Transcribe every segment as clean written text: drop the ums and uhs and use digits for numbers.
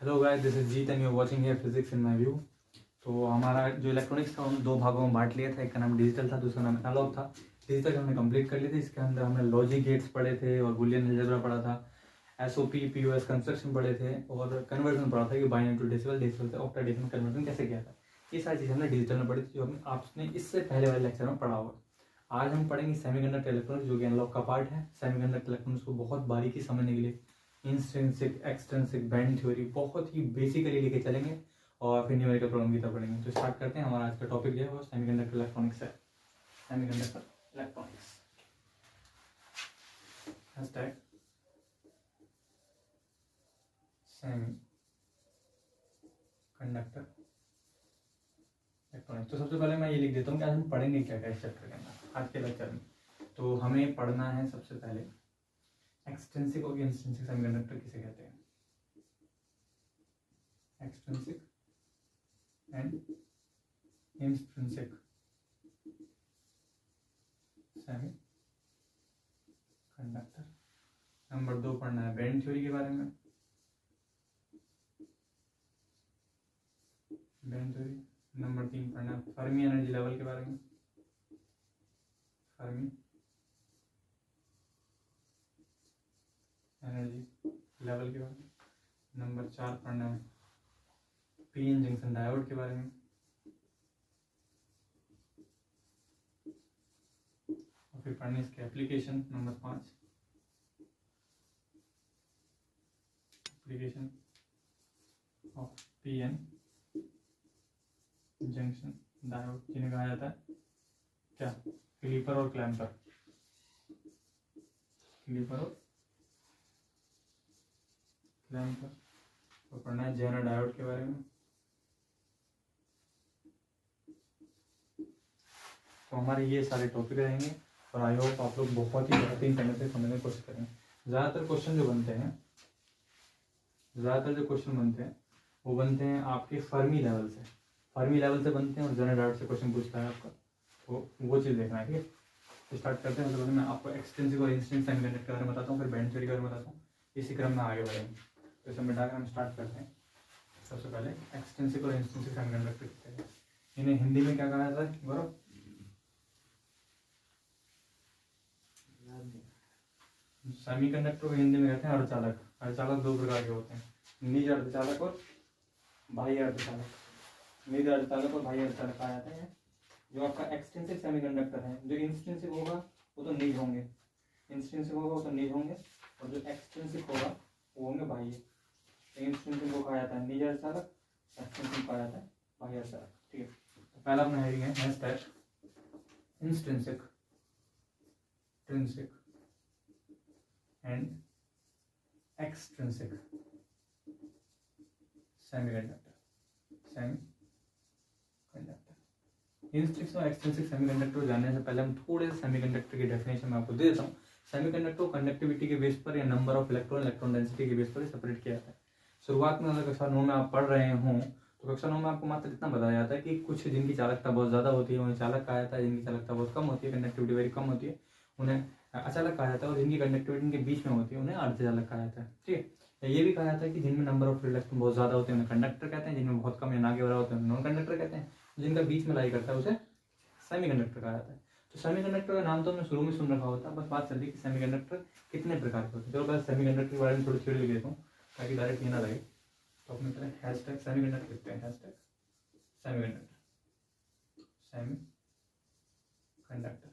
Hello guys, this is Jeet and you are watching here physics in my view. तो हमारा जो electronics था उन दो भागों में बांट लिया था। एक का नाम डिजिटल था, दूसरा नाम एनालॉग था। डिजिटल हमने कंप्लीट कर लिए थे। इसके अंदर हमने लॉजिक गेट्स पढ़े थे और बुलियन अलजेब्रा पढ़ा था, एसओपी पीओएस कंस्ट्रक्शन पढ़े थे और कन्वर्जन पढ़ा था कि बाइनरी टू डेसिमल, डेसिमल से ऑक्टाडेसिमल कन्वर्जन कैसे किया था। ये सारी चीज़ हमने डिजिटल में पढ़ी थी, जो हमने आपने इससे पहले वाले लेक्चर में पढ़ा होगा। आज हम पढ़ेंगे सेमीकंडक्टर इलेक्ट्रॉनिक्स, जो कि एनालॉग का पार्ट है। सेमीकंडक्टर इलेक्ट्रॉनिक्स को बहुत बारीकी समझने के लिए इंस्ट्रिंसिक, एक्सट्रिंसिक, बैंड थ्योरी बहुत ही बेसिकली लेके चलेंगे और फिर न्यूमेरिकल प्रॉब्लम की तरफ बढ़ेंगे। तो स्टार्ट करते हैं। हमारा आज का टॉपिक जो है वो सेमीकंडक्टर इलेक्ट्रॉनिक्स है। Semiconductor electronics hashtag semi conductor electronics. तो सबसे पहले मैं ये लिख देता हूँ कि आज हम पढ़ेंगे क्या क्या इस चैप्टर के अंदर आज के लेक्चर में। तो हमें पढ़ना है सबसे पहले एक्सट्रिंसिक और इंट्रिंसिक सेमीकंडक्टर किसे कहते हैं। Extrinsic and intrinsic semi conductor. Number 2 पढ़ना है बैंड थ्योरी के बारे में। Band theory. नंबर 3 पढ़ना है फर्मी एनर्जी लेवल के बारे में। फर्मी एनर्जी लेवल के बारे में। नंबर 4 पढ़ना है पी एन जंक्शन डायोड के बारे में। और फिर पढ़ने इसके application. Number 5 application of P N junction diode, जिन्हें कहा जाता है क्या, क्लीपर और क्लैम्पर। क्लीपर और क्लैम्पर। तो पढ़ना है जेनर डायोड के बारे में। तो हमारे ये सारे टॉपिक रहेंगे और आई होप आप लोग बहुत ही बेहतरीन तरह से समझने की कोशिश करेंगे। ज़्यादातर क्वेश्चन जो बनते हैं वो बनते हैं आपके फर्मी लेवल से। फर्मी लेवल से बनते हैं और जेनर डायोड से क्वेश्चन पूछता है आपका, तो वो चीज़ देखना है। ठीक है, तो स्टार्ट करते हैं। मतलब मैं आपको एक्सटेंसिव और इंस्टेंट सेमीकंडक्टर के बारे में बताता हूँ, फिर बैंड थ्योरी के बारे में बताता हूँ। इसी क्रम में आगे बढ़ेंगे। तो इसे मिटाकर हम स्टार्ट करते हैं। सबसे पहले एक्सटेंसिव और इंस्टेंसिव सेमीकंडक्टर किसे कहते हैं। इन्हें हिंदी में क्या कहा जाता है गौरव? सेमीकंडक्टर को हिंदी में कहते हैं अर्धचालक। अर्धचालक दो प्रकार के होते हैं, निज अर्धचालक और बाह्य अर्धचालक। निज अर्धचालक और बाह्य अर्धचालक कहा जाता है। जो आपका एक्सटेंसिव सेमीकंडक्टर है, जो इंस्टेंसिव होगा वो तो निज होंगे, इंस्टेंसिव होगा वो तो निज होंगे, और जो एक्सटेंसिव होगा वो होंगे बाह्य। इंस्टेंसिव को कहा जाता है निज अर्धचालक, एक्सटेंसिव कहा जाता है बाह्य अर्धचालक। ठीक है, तो पहला अपना हेडिंग है hashtag intrinsic, intrinsic and extrinsic semiconductor. Intrinsic और एक्सट्रिंसिक सेमीकंडक्टर जानने से पहले हम थोड़े से सेमीकंडक्टर की डेफिनेशन मैं आपको दे देता हूँ। सेमीकंडक्टर को कंडक्टिविटी के बेस पर या number of electron, electron density के बेस पर सेपरेट किया जाता है। शुरुआत में अगर कक्षा 9 में आप पढ़ रहे हों तो कक्षा 9 में आपको मात्र इतना बताया जाता है कि कुछ जिनकी चालकता बहुत ज़्यादा होती है उन्हें चालक कहा जाता है, जिनकी चालकता बहुत कम होती है, कंडक्टिविटी वेरी कम होती है, उन्हें अचालक कहा जाता है, और जिनकी कंडक्टिविटी के बीच में होती है उन्हें अर्धचालक कहा जाता है। ठीक है, ये भी कहा जाता है कि जिनमें नंबर ऑफ इलेक्ट्रॉन बहुत ज़्यादा होते हैं उन्हें कंडक्टर कहते हैं, जिनमें बहुत कम या ना के बराबर होते हैं नॉन कंडक्टर कहते हैं, जिनका बीच में लाई करता है उसे सेमीकंडक्टर कहा जाता है। तो सेमीकंडक्टर का नाम तो हमने शुरू में सुन रखा होता है, बस बात चल रही है कि सेमीकंडक्टर कितने प्रकार के होते हैं। चलो बस सेमीकंडक्टर के बारे में थोड़ी थ्योरी लिख देता हूँ ताकि डायरेक्ट ये ना लगे। तो अपने तरह हैशटैग सेमीकंडक्टर लिखते हैं। Hashtag semiconductor, semiconductor,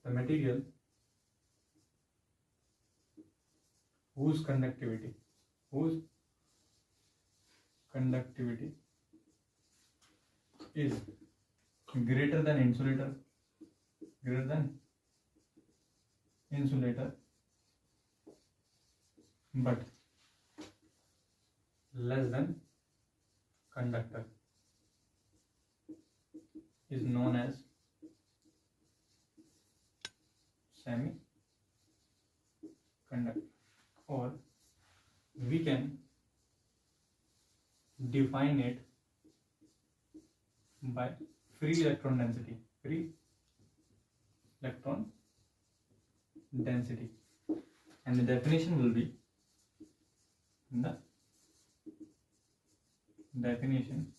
the material whose conductivity is greater than insulator, but less than conductor is known as semiconductor, or we can define it by free electron density, and the definition will be the definition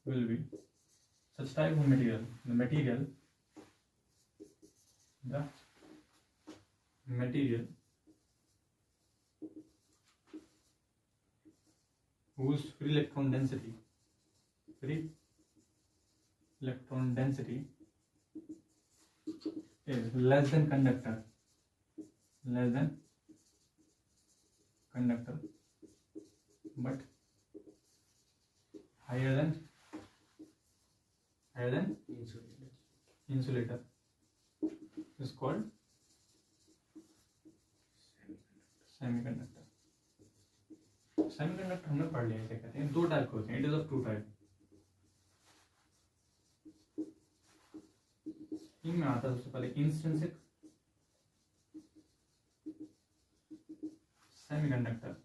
will be such type of material, the material whose free electron density is less than conductor, but higher than insulator is called semiconductor. Semiconductor हमने पढ़ लिया है, क्या कहते हैं, दो type के होते हैं. It is of two type. इनमें आता है सबसे पहले intrinsic semiconductor,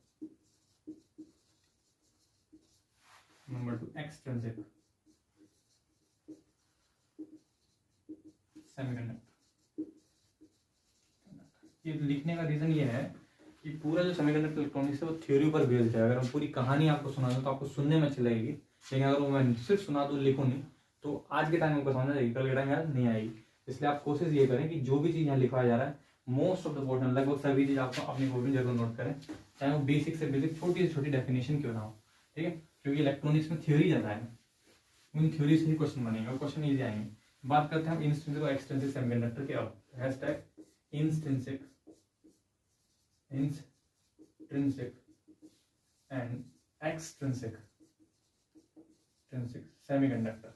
number 2 extrinsic semiconductor. ये लिखने का रीजन ये है कि पूरा जो सेमीकंडक्टर इलेक्ट्रॉनिक्स है वो थ्योरी पर बेस्ड है. अगर हम पूरी कहानी आपको सुना दूं तो आपको सुनने में अच्छी लगेगी, लेकिन अगर वो मैं सिर्फ सुना दूं, लिखूं नहीं, तो आज के टाइम में आपको समझ आएगी, कल के टाइम याद नहीं आएगी. इसलिए आप कोशिश ये करें कि जो भी चीज़ यहाँ लिखवाया जा रहा है, मोस्ट ऑफ द पोर्शन, लगभग सभी चीज़ आपको अपनी कॉपी में जरूर नोट करें, चाहे वो बेसिक से बेसिक छोटी से छोटी डेफिनेशन क्यों ना हो. ठीक है, क्योंकि इलेक्ट्रॉनिक्स में थ्योरी ज़्यादा है, उन थ्योरी से ही क्वेश्चन बनेंगे और क्वेश्चन ईजी आएंगे. बात करते हैं हम इंट्रिंसिक और एक्सट्रिंसिक सेमीकंडक्टर के. और hashtag intrinsic and extrinsic semiconductor.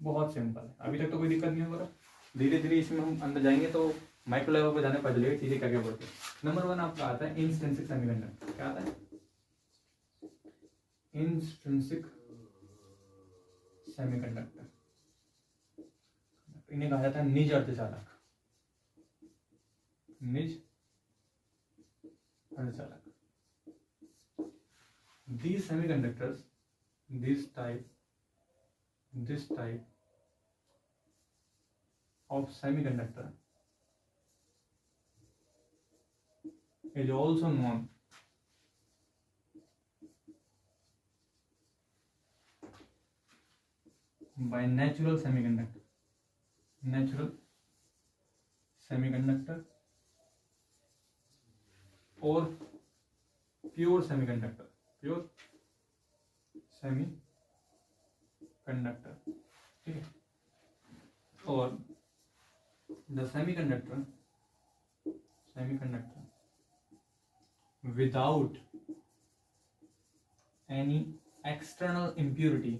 बहुत सिंपल है, अभी तक तो कोई दिक्कत नहीं होगा. धीरे धीरे इसमें हम अंदर जाएंगे तो माइक्रो लेवल पर जाने पता चलेगा चीजें क्या क्या बोलते हैं. नंबर 1 आपका आता है इंट्रिंसिक सेमीकंडक्टर. क्या आता है? Intrinsic semiconductor. इन्हें कहा जाता है निज अर्धचालक. These semiconductors, this type of semiconductor is also known by natural semiconductor or pure semiconductor. ठीक है. और the semiconductor without any external impurity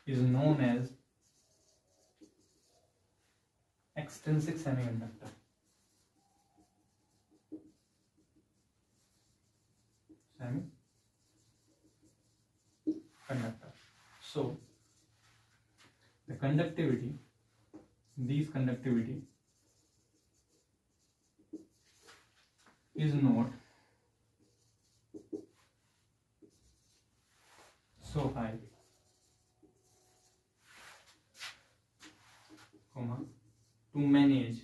is known as extrinsic semiconductor. So the conductivity, these conductivity is not so high, to manage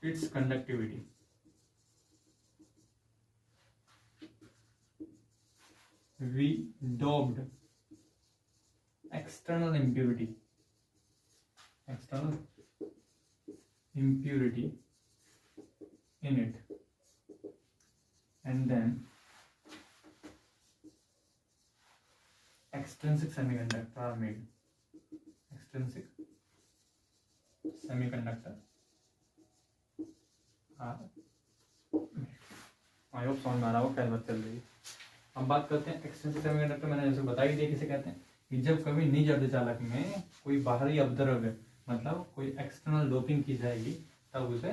its conductivity. We doped external impurity in it, and then extrinsic semiconductor are made. Extrinsic semiconductor are made. I hope समझ में आ रहा हो क्या बात चल रही है. अब बात करते हैं एक्सट्रिंसिक सेमीकंडक्टर. मैंने जैसे बता ही दिया किसे कहते हैं, कि जब कभी निज अर्धचालक में कोई बाहरी अपद्रव्य, मतलब कोई एक्सटर्नल डोपिंग की जाएगी, तब उसे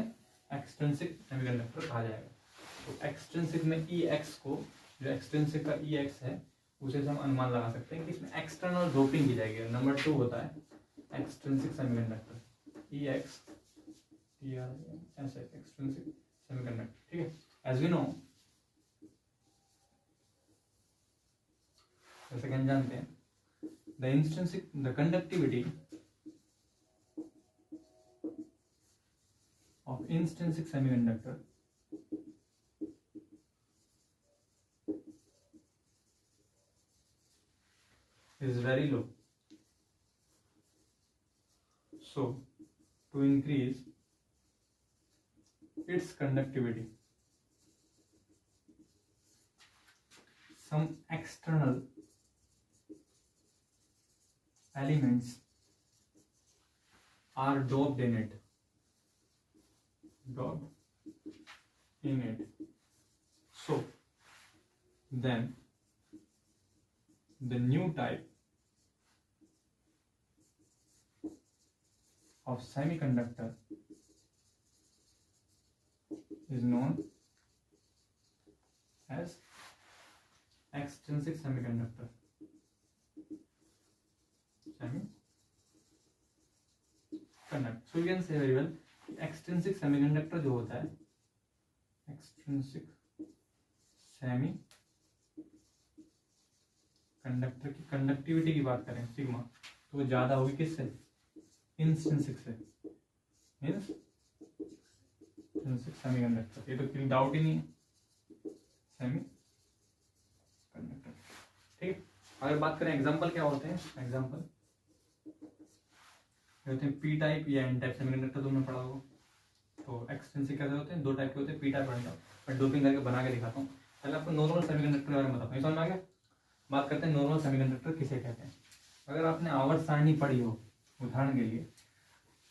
एक्सट्रिंसिक सेमीकंडक्टर कहा जाएगा. तो एक्सट्रिंसिक में EX को, जो एक्सट्रिंसिक का EX है, उसे से हम अनुमान लगा सकते हैं कि इसमें एक्सटर्नल डोपिंग की जाएगी. नंबर 2 होता है extrinsic semiconductor, EX extrinsic semiconductor. ठीक है, एज वी नो, जैसे कि हम जानते हैं, the conductivity of of intrinsic semiconductor is very low. So to increase its conductivity, some external elements are doped in it. So then the new type of semiconductor is known as extrinsic semiconductor. So you can say very well, extrinsic semiconductor जो होता है, extrinsic semiconductor की conductivity की बात करें sigma, तो वो ज्यादा होगी किससे? इंट्रिंसिक से, मीन्स इंट्रिंसिक सेमीकंडक्टर। ये तो कोई डाउट ही नहीं है, सेमीकंडक्टर। ठीक है, अगर बात करें एग्जांपल क्या होते हैं, एग्जांपल होते हैं पी टाइप या एन टाइप सेमीकंडक्टर, तुमने पढ़ा होगा। तो एक्सटेंसिव कैसे होते हैं? दो टाइप के होते हैं, पी टाइप और एन टाइप। मैं डोपिंग करके बना के दिखाता हूँ। पहले आपको नॉर्मल सेमीकंडक्टर के बारे में बताता हूँ, समझ में आ गया? बात करते हैं नॉर्मल सेमीकंडक्टर किसे कहते हैं। अगर आपने आवर्त सारणी पढ़ी हो, उदाहरण के लिए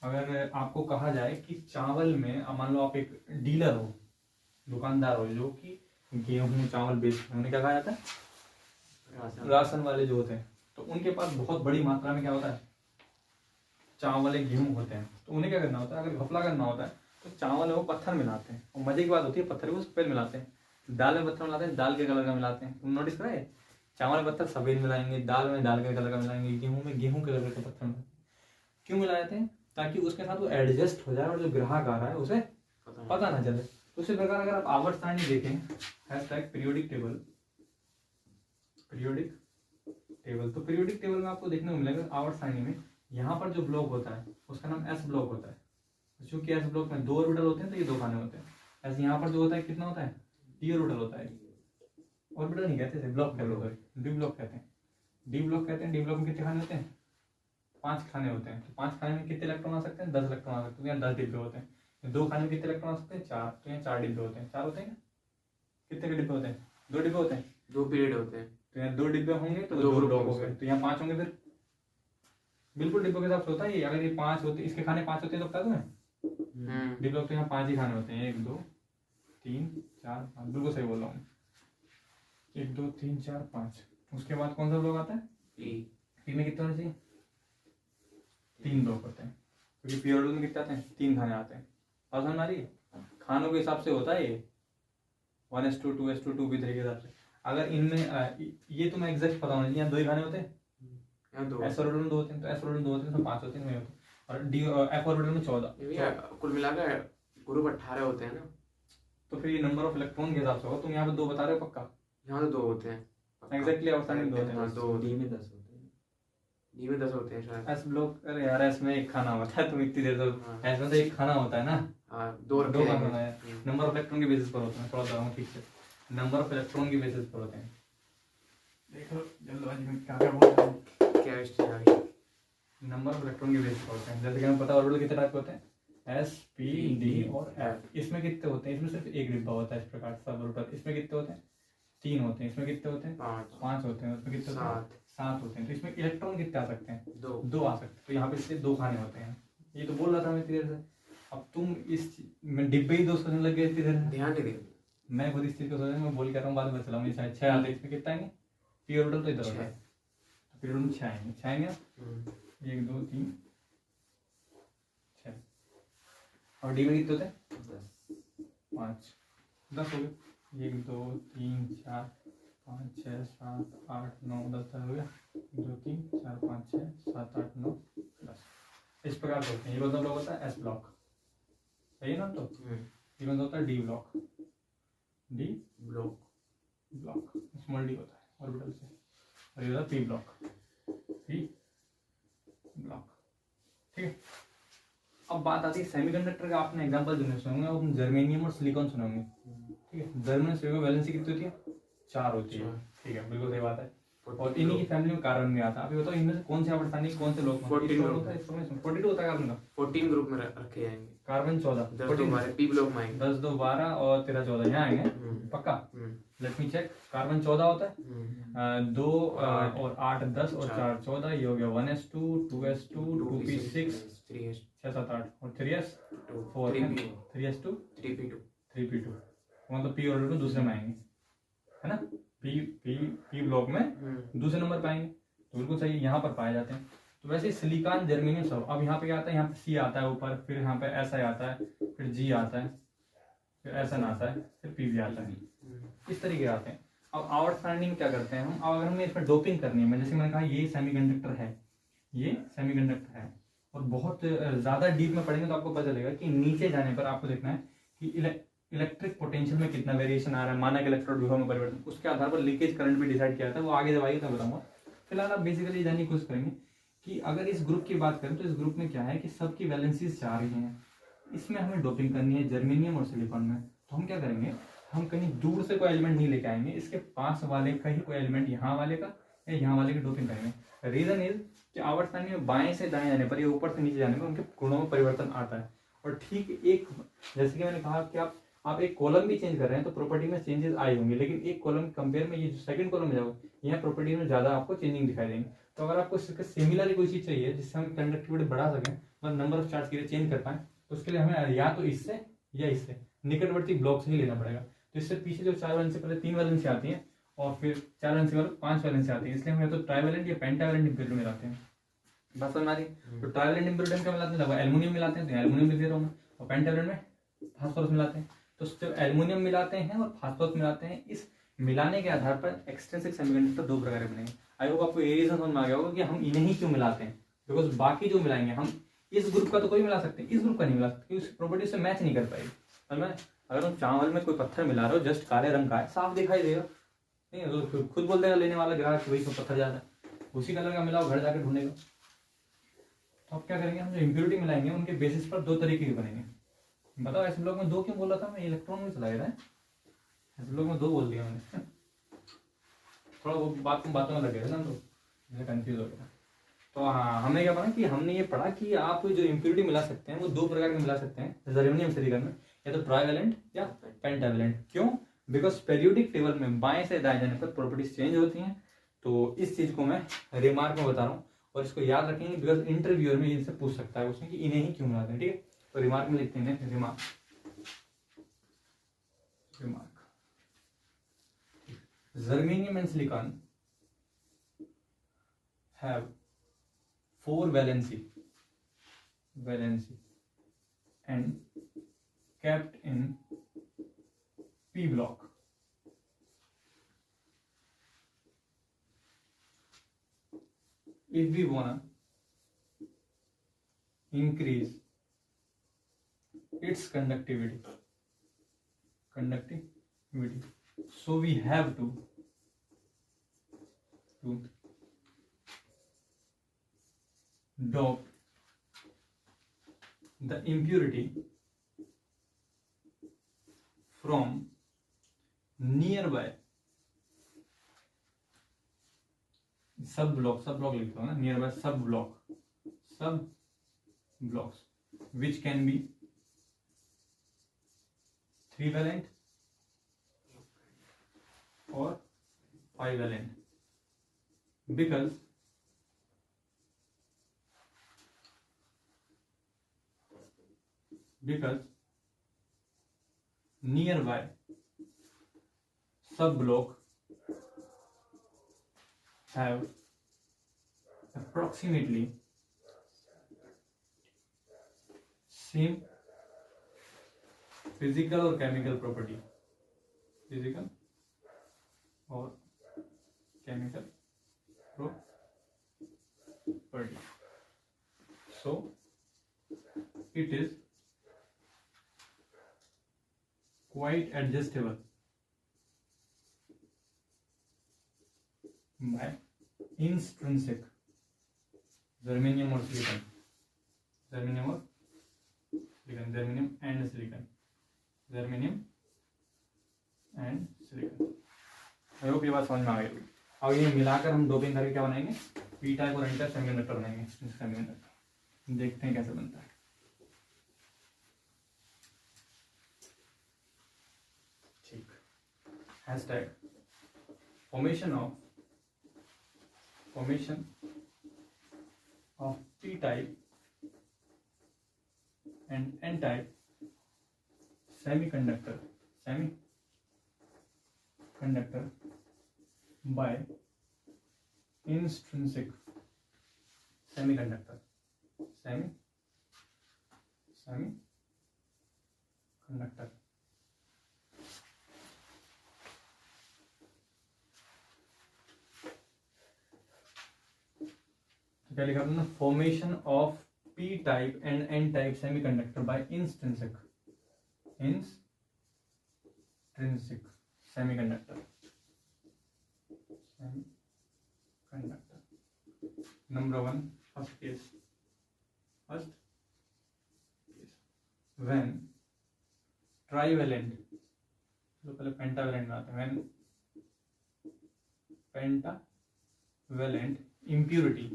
अगर आपको कहा जाए कि चावल में, मान लो आप एक डीलर हो, दुकानदार हो जो कि गेहूं चावल बेचते हैं, उन्हें क्या कहा जाता है? राशन वाले जो होते हैं। तो उनके पास बहुत बड़ी मात्रा में क्या होता है? चावल गेहूं होते हैं। तो उन्हें क्या करना होता है? अगर घपला करना होता है तो चावल में वो पत्थर मिलाते हैं, और मजे की बात होती है पत्थर को सफेद मिलाते हैं, दाल में पत्थर मिलाते हैं, दाल के कलर का मिलाते हैं। तुम नोटिस करा है? चावल में पत्थर सफेद मिलाएंगे, दाल में दाल के कलर का मिलाएंगे, गेहूं में गेहूं के कलर का पत्थर मिलाएंगे। क्यों मिलाते हैं? ताकि उसके साथ वो एडजस्ट हो जाए और जो ग्राहक आ रहा है उसे पता ना चले। तो उसी प्रकार अगर आप आवर्त सारणी देखें, पीरियोडिक टेबल, तो पीरियोडिक टेबल में आपको देखने को मिलेगा आवर्त सारणी में यहाँ पर जो ब्लॉक होता है उसका नाम एस ब्लॉक होता है। क्योंकि एस ब्लॉक में 2 ऑर्बिटल होते हैं तो ये 2 खाने होते हैं। ऐसे यहाँ पर जो होता है कितना होता है? डी ऑर्बिटल होता है। ऑर्बिटल नहीं कहते थे, ब्लॉक कहते हैं, डी ब्लॉक कहते हैं। डी ब्लॉक में कितने खाने होते हैं? 5 खाने होते हैं। तो 5 खाने में कितने इलेक्ट्रॉन आ सकते हैं? 10 इलेक्ट्रॉन आ सकते हैं। यहाँ 10 डिब्बे होते हैं। 2 खाने में कितने इलेक्ट्रॉन आ सकते हैं? 4। तो यहाँ 4 डिब्बे होते हैं। 4 होते हैं। कितने के डिब्बे होते हैं? 2 डिब्बे होते हैं। 2 पीरियड होते हैं। तो यहाँ 2 डिब्बे होंगे तो 2 ब्लॉक हो गए। तो यहाँ 5 होंगे। फिर बिल्कुल डिब्बों के हिसाब से होता है ये। अगर ये 5 होते, इसके खाने 5 होते हैं तो बता दूं मैं, डिब्बों तो यहाँ 5 ही खाने होते हैं। 1 2 3 4 5, बिल्कुल सही बोल रहा हूँ। 1 2 3 4 5। उसके बाद कौन सा ब्लॉक आता है? पी में कितने होने चाहिए? 3 ब्लॉक होते हैं। क्योंकि पी ऑर्बिटल में कितने आते हैं? 3 खाने आते हैं। बात समझ आ रही है? खानों के हिसाब से होता है ये 1s2 2s2 2p3 के हिसाब से। अगर इनमें ये तो मैं एग्जैक्ट पता होना चाहिए, यहाँ 2 ही खाने होते हैं। एस ऑर्बिटल में 2 होते हैं, तो एस ऑर्बिटल में 2 होते हैं, तो 5 होते हैं, और डी एफ ऑर्बिटल में 14। कुल मिलाकर ग्रुप 18 होते हैं ना। तो फिर ये नंबर ऑफ इलेक्ट्रॉन के हिसाब से होगा। तुम यहाँ पे 2 बता रहे हो पक्का? यहाँ तो 2 होते हैं एग्जैक्टली। अवस्था में 2 होते हैं। 2 डी में 10 होते हैं। डी में 10 होते हैं शायद। एस ब्लॉक, अरे यार एस में 1 खाना होता है। तुम इतनी देर तो एस में तो 1 खाना होता है ना। हाँ, 2 खाना है। नंबर ऑफ इलेक्ट्रॉन के बेसिस पर होते हैं। थोड़ा सा हूँ ठीक से, नंबर ऑफ इलेक्ट्रॉन के बेसिस पर होते हैं। देखो जल्दबाजी में क्या क्या बोल रहा हूँ, नंबर ऑफ इलेक्ट्रॉन के बेसिस पर होते हैं। जैसे कि हमें पता है ऑर्बिटल कितने टाइप के होते हैं? एस पी डी और एफ। इसमें कितने होते हैं? इसमें सिर्फ 1 डिब्बा होता है इस प्रकार से सब ऑर्बिटल। इसमें कितने होते हैं? 3 होते हैं। इसमें कितने होते हैं? 5 होते हैं। उसमें कितने होते हैं? 7 होते हैं। तो इसमें इलेक्ट्रॉन कितने आ सकते हैं? 2 आ सकते हैं। तो यहाँ पे इसलिए 2 खाने होते हैं। ये तो बोल रहा था मैं इतनी देर से। अब तुम इस में डिब्बे ही 2 सोचने लग गए इतनी देर में। ध्यान नहीं दे। मैं खुद इस चीज को सोच रहा हूँ, मैं बोल कर रहा हूँ, बाद में चलाऊंगी। शायद 6 आते हैं। इसमें कितना आएंगे? पी ऑर्बिटल तो इधर होता है, पी ऑर्बिटल में 6 आएंगे। 6 आएंगे। 1 2 3 6। और डी में कितने होते हैं? 5 10 हो गए। 1 2 3 4 5 6 7 8 9 10 हो गया। 2 3 4 5 6 7 8 9 10 इस प्रकार से होते हैं। ये मतलब ब्लॉक होता है एस ब्लॉक, सही है ना? तो ये मतलब होता है D block, D block small D होता है ऑर्बिटल से। और ये होता है पी ब्लॉक, ठीक है। अब बात आती है सेमीकंडक्टर का, आपने एग्जांपल जो सुने होंगे वो जर्मेनियम और सिलिकॉन सुने होंगे, ठीक है। जर्मेनियम सिलिकॉन वैलेंसी कितनी होती है? 4 होती है, ठीक है, बिल्कुल सही बात है। और इन्हीं की फैमिली में कार्बन भी आता है। अभी बताओ इनमें से कौन से आवर्तनिक कौन से लोग 14 होता है? 42 होता है कार्बन का। 14 ग्रुप में रखे जाएंगे। कार्बन 14, 10 2 12 पी ब्लॉक में आएंगे। 10 2 12 और 13 14 यहाँ आएंगे पक्का। Let me check. कार्बन 14 होता है, 2 और 8 10 और 4 14, ये हो गया 1s2 2s2 2p6 6 7 8 और 3s 4 3s2 3p2 3p2, मतलब p और 2 दूसरे में आएंगे, है ना। पी ब्लॉक में दूसरे नंबर पे आएंगे, तो बिल्कुल सही, यहाँ पर पाए जाते हैं। तो वैसे सिलिकॉन जर्मेनियम सब, अब यहाँ पे क्या आता है? यहाँ पे सी आता है ऊपर, फिर यहाँ पे एस आता है, फिर जी आता है, फिर एसएन आता है, फिर पी भी आता है, इस तरीके के आते हैं। अब आवर्त सारणी में क्या करते हैं हम? अगर हमें इसमें डोपिंग करनी है, जैसे मैंने कहा ये सेमीकंडक्टर है, ये सेमीकंडक्टर है, और बहुत ज्यादा डीप में पढ़ेंगे तो आपको पता चलेगा कि नीचे जाने पर आपको देखना है कि इलेक्ट्रिक पोटेंशियल में कितना वेरिएशन आ रहा है, मानक इलेक्ट्रोड विभव में परिवर्तन, उसके आधार पर लीकेज करंट भी डिसाइड किया था, वो आगे जब आएगी तो बताऊंगा। फिलहाल आप बेसिकली जानने की कोशिश करेंगे कि अगर इस ग्रुप की बात करें तो इस ग्रुप में क्या है कि सबकी वैलेंसीज 4 ही हैं, इसमें हमें डोपिंग करनी है जर्मेनियम और सिलिकॉन में। तो हम क्या करेंगे? हम कहीं दूर से कोई एलिमेंट नहीं लेके आएंगे, इसके पास वाले का ही कोई एलिमेंट, यहाँ वाले का या यहाँ वाले की डोपिंग करेंगे। रीजन इज कि आवर्त सारणी में बाएं से दाएं जाने पर या ऊपर से नीचे जाने पर उनके गुणों में परिवर्तन आता है। और ठीक एक, जैसे कि मैंने कहा कि आप एक कॉलम भी चेंज कर रहे हैं तो प्रॉपर्टी में चेंजेस आए होंगे, लेकिन एक कॉलम कंपेयर में ये जो सेकंड कॉलम में जाओगे यहाँ प्रॉपर्टी में ज्यादा आपको चेंजिंग दिखाई देंगे। तो अगर आपको सिमिलर कोई चीज चाहिए जिससे हम कंडक्टिविटी बढ़ा सकें, मतलब नंबर ऑफ चार्ज की चेंज कर पाए, तो उसके लिए हमें या तो इससे या इससे निकटवर्ती ब्लॉक से ही लेना पड़ेगा। तो इससे पीछे जो 4 वैलेंसी पहले 3 वैलेंसी आती है और फिर 4 वैलेंसी वाले 5 वैलेंसी आती है, इसलिए हम या तो ट्राइवैलेंट या पेंटावैलेंट इम्प्यूरिटी मिलाते हैं। बात समझ में आ रही है? तो ट्राइवैलेंट इम्प्यूरिटी क्या मिलाते हैं? एल्युमिनियम मिलाते हैं, तो एल्युमिनियम लिख दे रहा हूँ, और पेंटावैलेंट में फास्फोरस मिलाते हैं। तो जब एल्युमिनियम मिलाते हैं और फास्फोरस मिलाते हैं, इस मिलाने के आधार पर एक्सट्रिंसिक सेमीकंडक्टर 2 प्रकार के बनेंगे। आई होप आपको ये रीजन समझ में आ गया होगा कि हम इन्हें ही क्यों मिलाते हैं, बिकॉज बाकी जो मिलाएंगे हम इस ग्रुप का तो कोई मिला सकते हैं, इस ग्रुप का नहीं मिला सकते, क्योंकि उसकी प्रॉपर्टी से मैच नहीं कर पाएगी। समझ में? अगर हम चावल में कोई पत्थर मिला रहे हो, जस्ट काले रंग का है, साफ दिखाई देगा, नहीं है तो खुद बोल देगा लेने वाला ग्राहक वही तो पत्थर ज्यादा है, उसी कलर का मिलाओ, घर जाकर ढूंढेगा। तो अब क्या करेंगे? हम जो इम्प्योरिटी मिलाएंगे उनके बेसिस पर 2 तरीके के बनेंगे। बताओ ऐसे लोग में 2 क्यों बोला था मैं? इलेक्ट्रॉन में चला गया था, ऐसे लोग में 2 बोल दिया मैंने। थोड़ा वो बातों में लगे थे ना, तो कंफ्यूज हो गया। तो हाँ, हमने क्या पढ़ा कि हमने ये पढ़ा कि आप जो इम्प्योरिटी मिला सकते हैं वो 2 प्रकार के मिला सकते हैं जर्मेनियम सिलिकॉन में, या तो ट्राइवैलेंट या पेंटावैलेंट। क्यों? बिकॉज पेरियोडिक टेबल में बाएं से दाएं जाने पर प्रॉपर्टीज चेंज होती हैं। तो इस चीज को मैं रिमार्क में बता रहा हूँ और इसको याद रखेंगे, बिकॉज इंटरव्यूअर में इनसे पूछ सकता है उसने कि इन्हें ही क्यों मिलाते हैं। ठीक है, तो रिमार्क में लिखते हैं remark. Germanium and silicon have 4 valency and kept in p block. If we wanna increase its conductivity, so we have to dope the impurity from nearby सब ब्लॉक लिखता हूँ ना, नियरबाई सब blocks which can be 3 valent or 5 valent, because nearby sub block have approximately same physical or chemical property, और chemical property, so it is quite adjustable by intrinsic germanium or silicon, germanium and silicon, germanium and silicon. I hope ये बात समझ में आ गई होगी। अब ये मिलाकर हम डोपिंग करके क्या बनाएंगे, पी टाइप और एन टाइप सेमीकंडक्टर बनाएंगे। सेमीकंडक्टर देखते हैं कैसे बनता है। ठीक, hashtag formation of P type and N type semiconductor by intrinsic semiconductor क्या लिखा आपने, formation of P type and N type semiconductor by intrinsic semiconductor. Number 1, first case, when trivalent, तो पहले pentavalent में आते हैं, when pentavalent impurity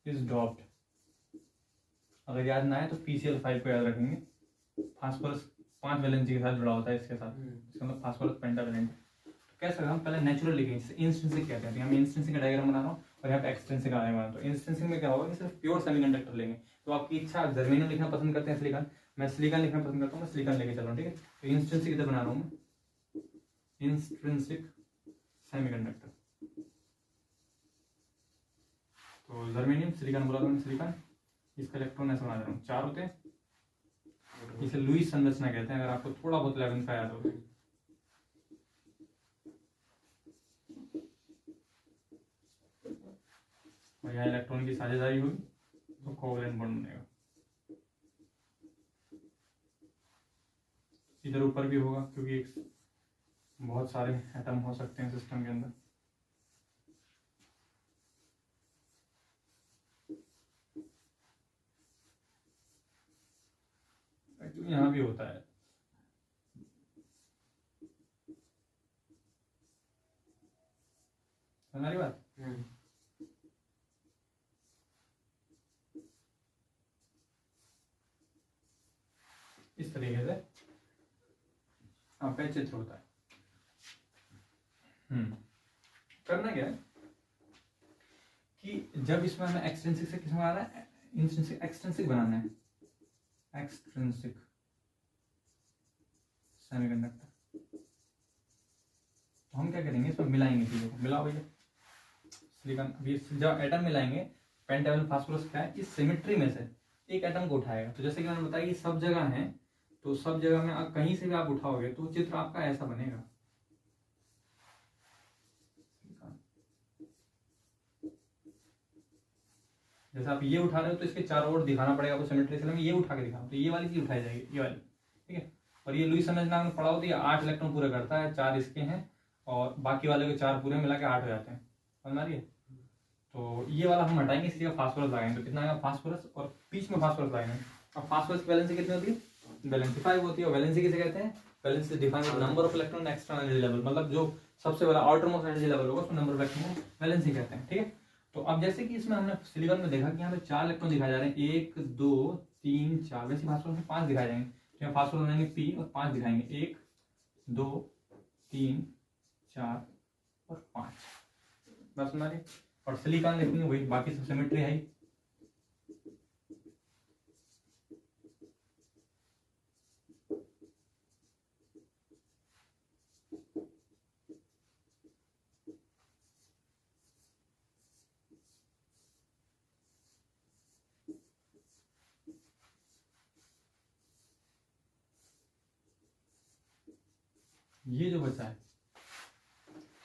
is dropped। अगर याद ना आए तो PCl5 को याद रखेंगे, फास्फोरस 5 वैलेंसी के साथ जुड़ा होता है इसके साथ, इसका मतलब फास्फोरस पेंटावैलेंट। तो कैसे हम पहले नेचुरल लिखेंगे, जैसे इंस्टेंसिक कहते हैं, हम इंस्टेंसिक का डायग्राम बना रहा हूँ और यहाँ पे एक्सटेंसिक का डायग्राम। तो इंस्टेंसिक में क्या होगा कि सिर्फ प्योर सेमीकंडक्टर लेंगे। तो आपकी इच्छा, जर्मेनियम लिखना पसंद करते हैं सिलिकॉन, मैं सिलिकॉन लिखना पसंद करता हूँ, मैं सिलिकॉन लेके चल रहा हूँ। ठीक है, तो इंस्टेंसिक इधर बना रहा हूँ मैं, इंस्ट्रिंसिक सेमीकंडक्टर। तो जर्मेनियम सिलिकॉन बोला था, सिलिकॉन इसका इलेक्ट्रॉन ऐसा बना रहा हूँ, 4 होते हैं, इसे लुईस संरचना कहते हैं, अगर आपको थोड़ा बहुत 11 का याद हो। और यहाँ इलेक्ट्रॉन की साझेदारी होगी तो कोवैलेंट बॉन्ड बनेगा। इधर ऊपर भी होगा क्योंकि बहुत सारे एटम हो सकते हैं सिस्टम के अंदर। एक्चुअली यहाँ भी होता है। हमारी बात इस तरीके से आपका चित्र होता है। करना क्या है कि जब इसमें हमें एक्सटेंसिक से किसमें बनाना है, इंट्रिंसिक एक्सटेंसिक बनाना है, एक्सट्रिंसिक सेमीकंडक्टर। तो हम क्या करेंगे, इसमें मिलाएंगे चीजों को। मिलाओ भैया सिलिकॉन, जब एटम मिलाएंगे, पेंटावैलेंट फास्फोरस क्या है, इस सिमेट्री में से एक एटम को उठाएगा। तो जैसे कि मैंने बताया कि सब जगह है, तो सब जगह में आप कहीं से भी आप उठाओगे तो चित्र आपका ऐसा बनेगा। जैसे आप ये उठा रहे हो तो इसके चारों ओर दिखाना पड़ेगा आपको सिमेट्री से। मैं ये उठा के दिखाऊं तो ये वाली चीज उठाई जाएगी, ये वाली, ठीक है। और ये लुईस संरचना में पढ़ा हो तो ये 8 इलेक्ट्रॉन पूरे करता है, 4 इसके हैं और बाकी वाले के 4 पूरे मिला के 8 हो जाते हैं, समझ आ रही है। तो ये वाला हम हटाएंगे, इसी जगह फास्फोरस लगाएंगे। तो कितना आएगा फास्फोरस, और बीच में फास्फोरस लगाएंगे। अब फास्फोरस की वैलेंसी कितनी होती है, वैलेंसी 5 होती है। वैलेंसी किसे कहते हैं, valency defined by number of electron extra energy level, मतलब जो सबसे बड़ा आउटर मोस्ट एनर्जी लेवल होगा उसको नंबर ऑफ इलेक्ट्रॉन वैलेंसी कहते हैं, ठीक है। तो अब जैसे कि इसमें हमने सिलिकॉन में देखा कि यहाँ पे 4 इलेक्ट्रॉन दिखाए जा रहे हैं, 1 2 3 4, वैसे फास्फोरस में 5 दिखाए जाएंगे। तो यहाँ फास्फोरस बनाएंगे पी और 5 दिखाएंगे, 1 2 3 4 और 5, बस हमारे। और सिलिकॉन लिखेंगे वही, बाकी सब सिमेट्री है। ये जो बचा है,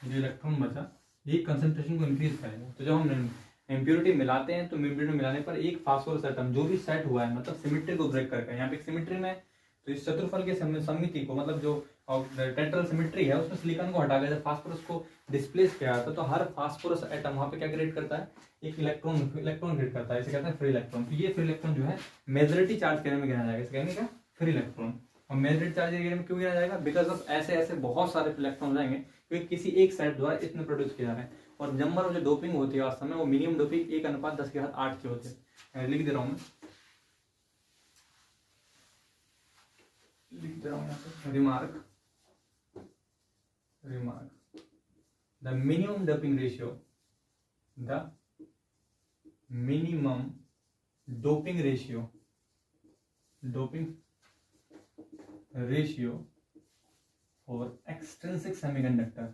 जो इलेक्ट्रॉन बचा, ये कंसंट्रेशन को इंक्रीज करेगा। तो जब हम इम्प्योरिटी मिलाते हैं तो इम्प्योरिटी मिलाने पर एक फास्फोरस एटम जो भी सेट हुआ है, मतलब सिमेट्री को ब्रेक करके, यहाँ पे सिमेट्री में, तो इस चतुर्फल के सममिति को, मतलब जो टेट्रल सिमेट्री है, उसमें सिलिकॉन को हटा के जब फास्फोरस को डिस्प्लेस किया जाता है तो हर फास्फोरस एटम वहां पे क्या क्रिएट करता है, एक इलेक्ट्रॉन क्रिएट करता है, इसे कहते हैं फ्री इलेक्ट्रॉन। तो ये फ्री इलेक्ट्रॉन जो है मेजॉरिटी चार्ज करने में गिना जाएगा, इसे कहेंगे क्या, फ्री इलेक्ट्रॉन। और मेजॉरिटी चार्ज एरिया में क्यों गिना जाएगा, बिकॉज ऑफ ऐसे ऐसे बहुत सारे इलेक्ट्रॉन जाएंगे क्योंकि किसी एक साइड द्वारा इतने प्रोड्यूस किया जा रहे हैं। और नंबर ऑफ जो डोपिंग होती है वास्तव में वो मिनिमम डोपिंग 1:10⁸ की होती है। लिख दे रहा हूं मैं, लिख दे रहा हूं यहाँ पे, remark the minimum doping ratio, the minimum doping ratio for extrinsic semiconductor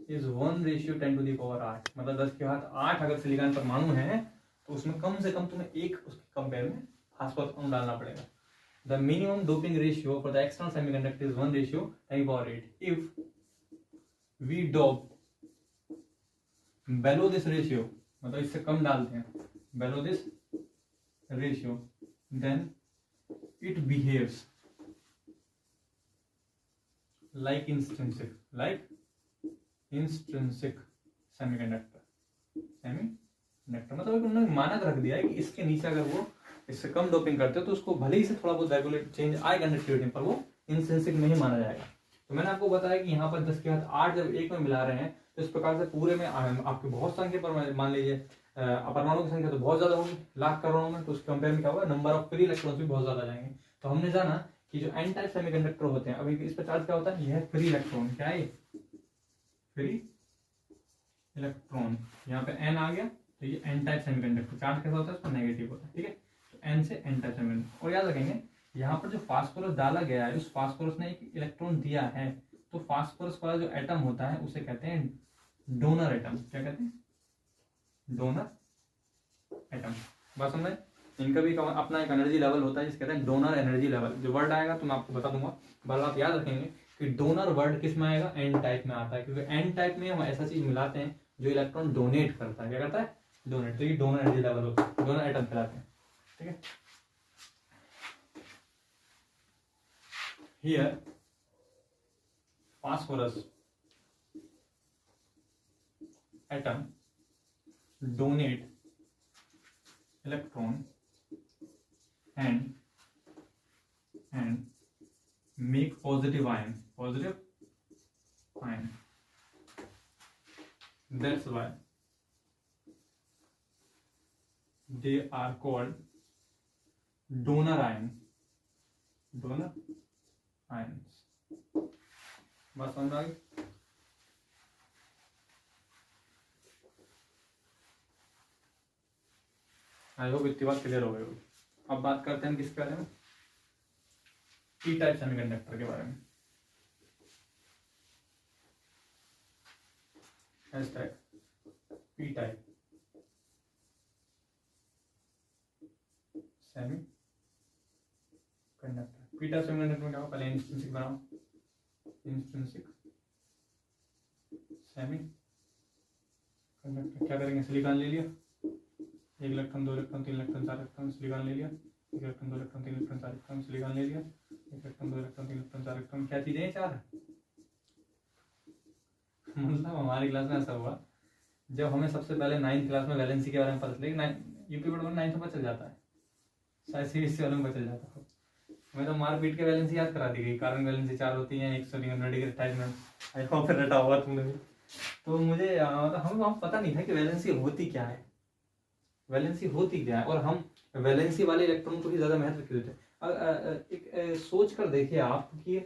is 1:10⁸। मतलब 10⁸ अगर सिलिकॉन परमाणु है तो उसमें कम से कम तुम्हें एक उसके कंपेयर में फास्फोरस अणु डालना पड़ेगा। The minimum doping ratio for the external semiconductor is 1:10⁸। If we dope below this ratio, मतलब इससे कम डालते हैं, below this ratio, then it behaves like intrinsic semiconductor। मतलब उन्होंने मानक रख दिया है कि इसके नीचे अगर वो इससे कम डोपिंग करते हो तो उसको भले ही से थोड़ा बहुत रेगुलेट चेंज आए कंडक्टिविटी पर, वो इंट्रिंसिक नहीं माना जाएगा। तो मैंने आपको बताया कि यहाँ पर 10⁸ जब एक में मिला रहे हैं तो इस प्रकार से पूरे में आपके बहुत संख्या पर मान लीजिए परमाणु की संख्या तो बहुत ज्यादा होगी, लाख करोड़ों में, तो उसके कंपेयर में क्या होगा, नंबर ऑफ फ्री इलेक्ट्रॉन्स भी बहुत ज्यादा जाएंगे। तो हमने जाना कि जो एन टाइप सेमीकंडक्टर होते हैं, अभी इस पर चार्ज क्या होता है, यह फ्री इलेक्ट्रॉन, क्या है, फ्री इलेक्ट्रॉन, यहाँ पे एन आ गया, तो ये एन टाइप सेमीकंडक्टर चार्ज कैसा होता है, उसका नेगेटिव होता है, ठीक है। तो एन से एन टाइप सेमीकंडक्टर। और याद रखेंगे यहाँ पर जो फास्फोरस डाला गया है, उस फास्फोरस ने एक इलेक्ट्रॉन दिया है, तो फास्फोरस वाला जो एटम होता है उसे कहते हैं डोनर एटम। क्या कहते हैं, डोनर एटम। बात समझ, इनका भी अपना एक एनर्जी लेवल होता है जिसे कहते हैं डोनर एनर्जी लेवल। जो वर्ड आएगा तो मैं आपको बता दूंगा, बस आप याद रखेंगे कि डोनर वर्ड किस में आएगा, एन टाइप में आता है, क्योंकि एन टाइप में हम ऐसा चीज मिलाते हैं जो इलेक्ट्रॉन डोनेट करता है। क्या करता है, डोनेट। तो ये डोनर एनर्जी लेवल होता है, डोनर एटम कहलाते हैं, ठीक है। Here phosphorus atom donate electron and make positive ion, that's why they are called donor ions। बात समझ आ गई। आई होप इतनी बात क्लियर हो गई होगी। अब बात करते हैं किसके बारे में, पी टाइप सेमीकंडक्टर के बारे में। Hashtag P type semiconductor. P type semiconductor में क्या होगा, पहले इंट्रिंसिक बनाओ, इंट्रिंसिक सेमीकंडक्टर। क्या करेंगे, सिलिकॉन ले लिया, 1 electron 2 electron 3 electron 4 electron, silicon ले लिया, 1 electron 2 electron 3 electron 4 electron, silicon ले लिया, 1 इलेक्ट्रॉन 2 इलेक्ट्रॉन 3 इलेक्ट्रॉन 4 इलेक्ट्रॉन। क्या चीजें हैं, 4। मतलब हमारी क्लास में ऐसा हुआ, जब हमें सबसे पहले 9th क्लास में वैलेंसी के बारे में पता चलेगा, यूपी बोर्ड में 9th में चल जाता है, शायद सीबीएसई वालों में चल जाता है। मैं तो मार पीट के वैलेंसी याद करा दी गई, कार्बन वैलेंसी 4 होती है, 190 डिग्री अटैचमेंट, आई होप रटा हुआ तुमने भी। तो मुझे मतलब हमें पता नहीं था कि वैलेंसी होती क्या है, और हम वैलेंसी वाले इलेक्ट्रॉन को ही ज्यादा महत्व क्यों देते हैं। एक सोच कर देखिए आप, कि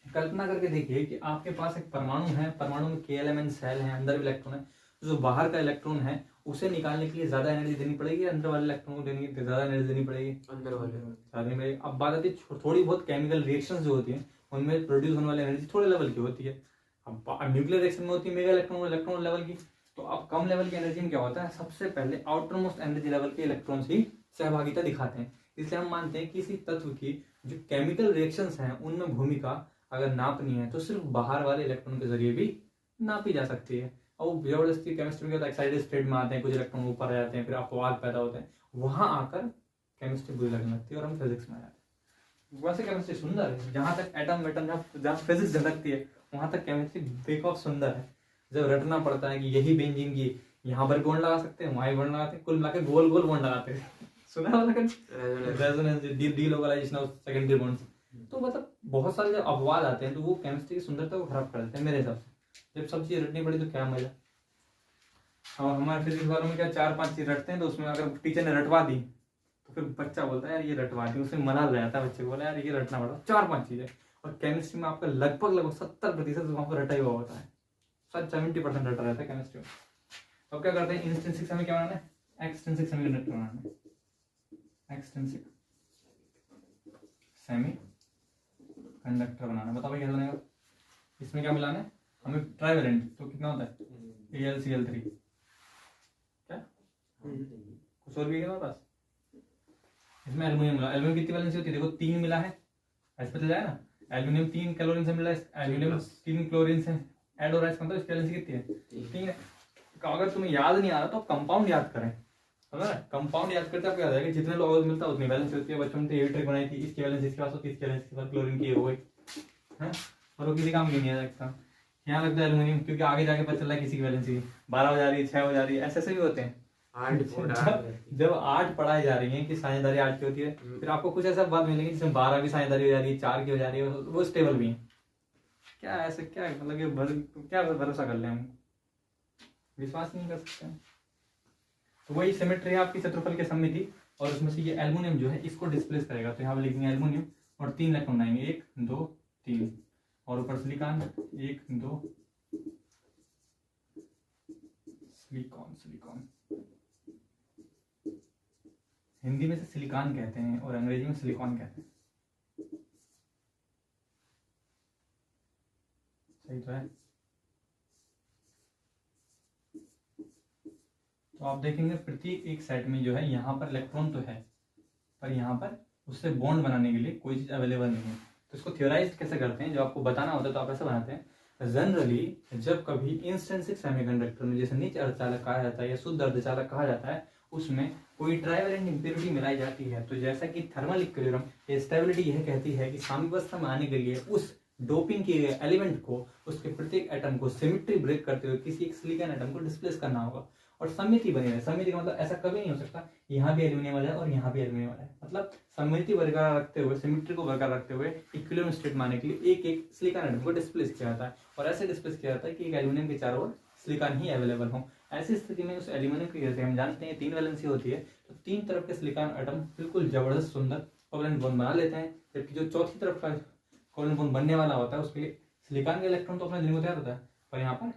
कल्पना करके देखिए कि आपके पास एक परमाणु है, परमाणु में K सेल है, अंदर इलेक्ट्रॉन है, जो बाहर का इलेक्ट्रॉन है उसे निकालने के लिए ज्यादा एनर्जी देनी पड़ेगी, अंदर वाले इलेक्ट्रॉन को देने के लिए ज्यादा एनर्जी देनी पड़ेगी, अंदर वाले ज्यादा देनी पड़ेगी। अब बात आती है थोड़ी बहुत केमिकल रिएक्शंस जो होती हैं उनमें प्रोड्यूस होने वाली एनर्जी थोड़े लेवल की होती है। अब न्यूक्लियर रिएक्शन में होती है मेगा इलेक्ट्रॉन लेवल की। तो अब कम लेवल की एनर्जी में क्या होता है, सबसे पहले आउटर मोस्ट एनर्जी लेवल के इलेक्ट्रॉन्स ही सहभागिता दिखाते हैं। इसलिए हम मानते हैं कि किसी तत्व की जो केमिकल रिएक्शंस हैं उनमें भूमिका अगर नापनी है तो सिर्फ बाहर वाले इलेक्ट्रॉन के जरिए भी नापी जा सकती है। और जबरदस्ती केमिस्ट्री के एक्साइटेड स्टेट में आते हैं, कुछ इलेक्ट्रॉन ऊपर आ जाते हैं, फिर अपवाद पैदा होते हैं, वहां आकर केमिस्ट्री बुरी लगने लगती है और हम फिजिक्स में आ जाते हैं। वैसे केमिस्ट्री सुंदर है, जहां तक एटम वेटम जहाँ फिजिक्स झलकती है वहां तक केमिस्ट्री बेखौफ सुंदर है। जब रटना पड़ता है कि यही बेंजीन की यहाँ पर बॉन्ड लगा सकते हैं, वहां बॉन्ड लगाते हैं, कुल मिला के गोल गोल बॉन्ड लगाते हैं। सुना वाला resonance delocalisation of secondary bonds. तो मतलब बहुत सारे जब अपवाद आते हैं तो वो केमिस्ट्री की सुंदरता को खराब कर देते हैं मेरे हिसाब से। जब सब चीजें रटनी पड़ी तो क्या मजा। और हमारे फिजिक्स वालों में क्या 4-5 चीज रटते हैं, तो उसमें अगर टीचर ने रटवा दी तो फिर बच्चा बोलता है यार ये रटवा दी, उसमें मना रह जाता है बच्चे को, बोला यार ये रटना पड़ा 4-5 चीजें। और केमिस्ट्री में आपका लगभग 70% वहां पर रटा ही हुआ होता है, शायद 70% रटा रहता है केमिस्ट्री में। अब क्या करते हैं, इंस्टेंसिक सेमी क्या बनाना है, एक्सटेंसिक सेमीकंडक्टर बनाना है। एक्सटेंसिक सेमी कंडक्टर बनाना है, बताओ भाई कैसे बनेगा। इसमें क्या मिलाना है हमें, ट्राइवेलेंट, तो कितना होता है AlCl3। क्या कुछ और भी है हमारे पास। इसमें एल्यूमिनियम मिला, एल्यूमिनियम कितनी वैलेंसी होती है, देखो 3 मिला है, ऐसे पता जाए ना। एल्यूमिनियम 3 क्लोरीन से मिला है, एल्यूमिनियम 3 क्लोरीन से ऐड हो रहा है, इसका मतलब इसकी वैलेंसी कितनी है 3 है। अगर तुम्हें याद नहीं आ रहा तो कंपाउंड याद करें, समझ रहे। कंपाउंड याद करते आपको याद आएगा जितने लोग मिलता है उतनी वैलेंसी होती है। बच्चों ने ये ट्रिक बनाई थी, इसकी वैलेंसी इसके पास होती है, इसकी वैलेंसी इसके पास, क्लोरीन की हो गई है, और वो किसी काम की नहीं है इसका। यहाँ लगता है एल्यूमिनियम, क्योंकि आगे जाके पता चल रहा है किसी की वैलेंसी 12 हो जा रही है, 6 हो जा रही है, ऐसे भी होते हैं। जब 8 पढ़ाई जा रही है कि साझेदारी 8 की होती है, फिर आपको कुछ ऐसा बात मिलेगी जिसमें 12 भी साझेदारी हो जा रही है, 4 की हो जा रही है, वो स्टेबल भी है। क्या ऐसे क्या मतलब ये क्या भरोसा कर ले, हम विश्वास नहीं कर सकते हैं। तो वही सिमेट्री है आपकी क्षेत्रफल की सममिति, और उसमें से ये एल्युमिनियम जो है इसको डिस्प्लेस करेगा, तो यहाँ पर लिखेंगे एल्युमिनियम और 3 इलेक्ट्रॉन आएंगे, 1 2 3, और ऊपर सिलिकॉन 1 2, सिलिकॉन हिंदी में से सिलिकॉन कहते हैं और अंग्रेजी में सिलिकॉन कहते हैं, सही तो है। तो आप देखेंगे प्रत्येक एक सेट में जो है यहाँ पर इलेक्ट्रॉन तो है, पर यहाँ पर उससे बॉन्ड बनाने के लिए कोई चीज अवेलेबल नहीं है। तो इसको थियोराइज कैसे करते हैं, जो आपको बताना होता है तो आप ऐसे बनाते हैं। जनरली जब कभी इंस्टेंसिक सेमीकंडक्टर में, जैसे निच अर्धचालक कहा जाता है या शुद्ध अर्धचालक कहा जाता है, उसमें कोई ट्राइवेलेंट इंप्योरिटी मिलाई जाती है, तो जैसा कि थर्मल इक्विलिब्रियम स्टेबिलिटी यह कहती है कि साम्यावस्था में आने के लिए उस डोपिंग के एलिमेंट को, उसके प्रत्येक एटम को सिमेट्री ब्रेक करते हुए किसी एक सिलिकॉन एटम को डिस्प्लेस करना होगा और सममिति बनी रहे। सममिति का मतलब ऐसा कभी नहीं हो सकता यहाँ भी एल्यूमिनियम आ जाए और यहाँ भी एल्यूमिनियम आ जाए, मतलब सममिति बरकरार रखते हुए, सिमेट्री को बरकरार रखते हुए इक्विलिब्रियम स्टेट मानने के लिए एक एक सिलिकॉन एटम को डिस्प्लेस किया जाता है, और ऐसे डिस्प्लेस किया जाता है कि एक एल्यूमिनियम के चारों ओर सिलिकॉन ही अवेलेबल हो। ऐसी स्थिति में उस एल्यूमिनियम की, जैसे हम जानते हैं 3 वैलेंसी होती है, तो 3 तरफ के सिलिकॉन एटम बिल्कुल जबरदस्त सुंदर कोवलेंट बॉन्ड बना लेते हैं, जबकि जो चौथी तरफ का कोवलेंट बॉन्ड बनने वाला होता है उसके लिए सिलिकॉन का इलेक्ट्रॉन तो अपने देने को तैयार होता है, पर यहाँ पर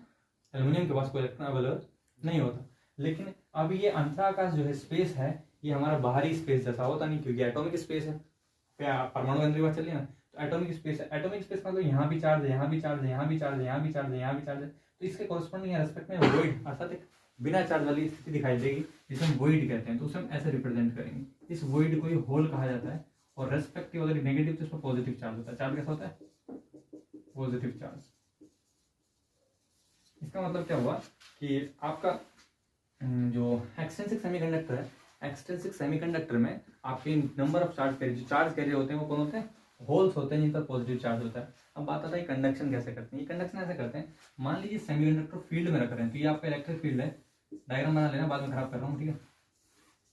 एल्यूमिनियम के पास कोई इलेक्ट्रॉन अवेलेबल नहीं होता। लेकिन अब ये अंतराकाश जो है स्पेस है, ये हमारा बाहरी स्पेस जैसा होता नहीं, क्योंकि एटॉमिक स्पेस है, परमाणु केंद्र की बात चलिए ना, तो एटॉमिक स्पेस है। एटॉमिक स्पेस मतलब यहाँ भी चार्ज है, यहाँ भी चार्ज है, यहाँ भी चार्ज है, यहाँ भी चार्ज है, यहाँ भी चार्ज है, तो इसके कॉरेस्पॉन्डिंग रेस्पेक्ट में वॉइड अर्थात एक बिना चार्ज वाली स्थिति दिखाई देगी, जिसे हम वॉइड कहते हैं। तो उसे हम ऐसे रिप्रेजेंट करेंगे, इस वॉइड को ही होल कहा जाता है, और रेस्पेक्टिव अगर नेगेटिव तो इसमें पॉजिटिव चार्ज होता है। चार्ज कैसा होता है, पॉजिटिव चार्ज। इसका मतलब क्या हुआ कि आपका जो एक्सटेंसिक सेमीकंडक्टर है, एक्सटेंसिक सेमीकंडक्टर में आपके नंबर ऑफ चार्ज कैरियर, जो चार्ज कैरियर होते हैं वो कौन होते हैं, होल्स होते हैं, जिन पर पॉजिटिव चार्ज होता है। अब बात आता है कंडक्शन कैसे करते हैं। ये कंडक्शन ऐसे करते हैं, मान लीजिए सेमीकंडक्टर फील्ड में रख रहे हैं, तो ये आपका इलेक्ट्रिक फील्ड है, डायग्राम बना लेना, बाद में खराब कर रहा हूँ, ठीक है।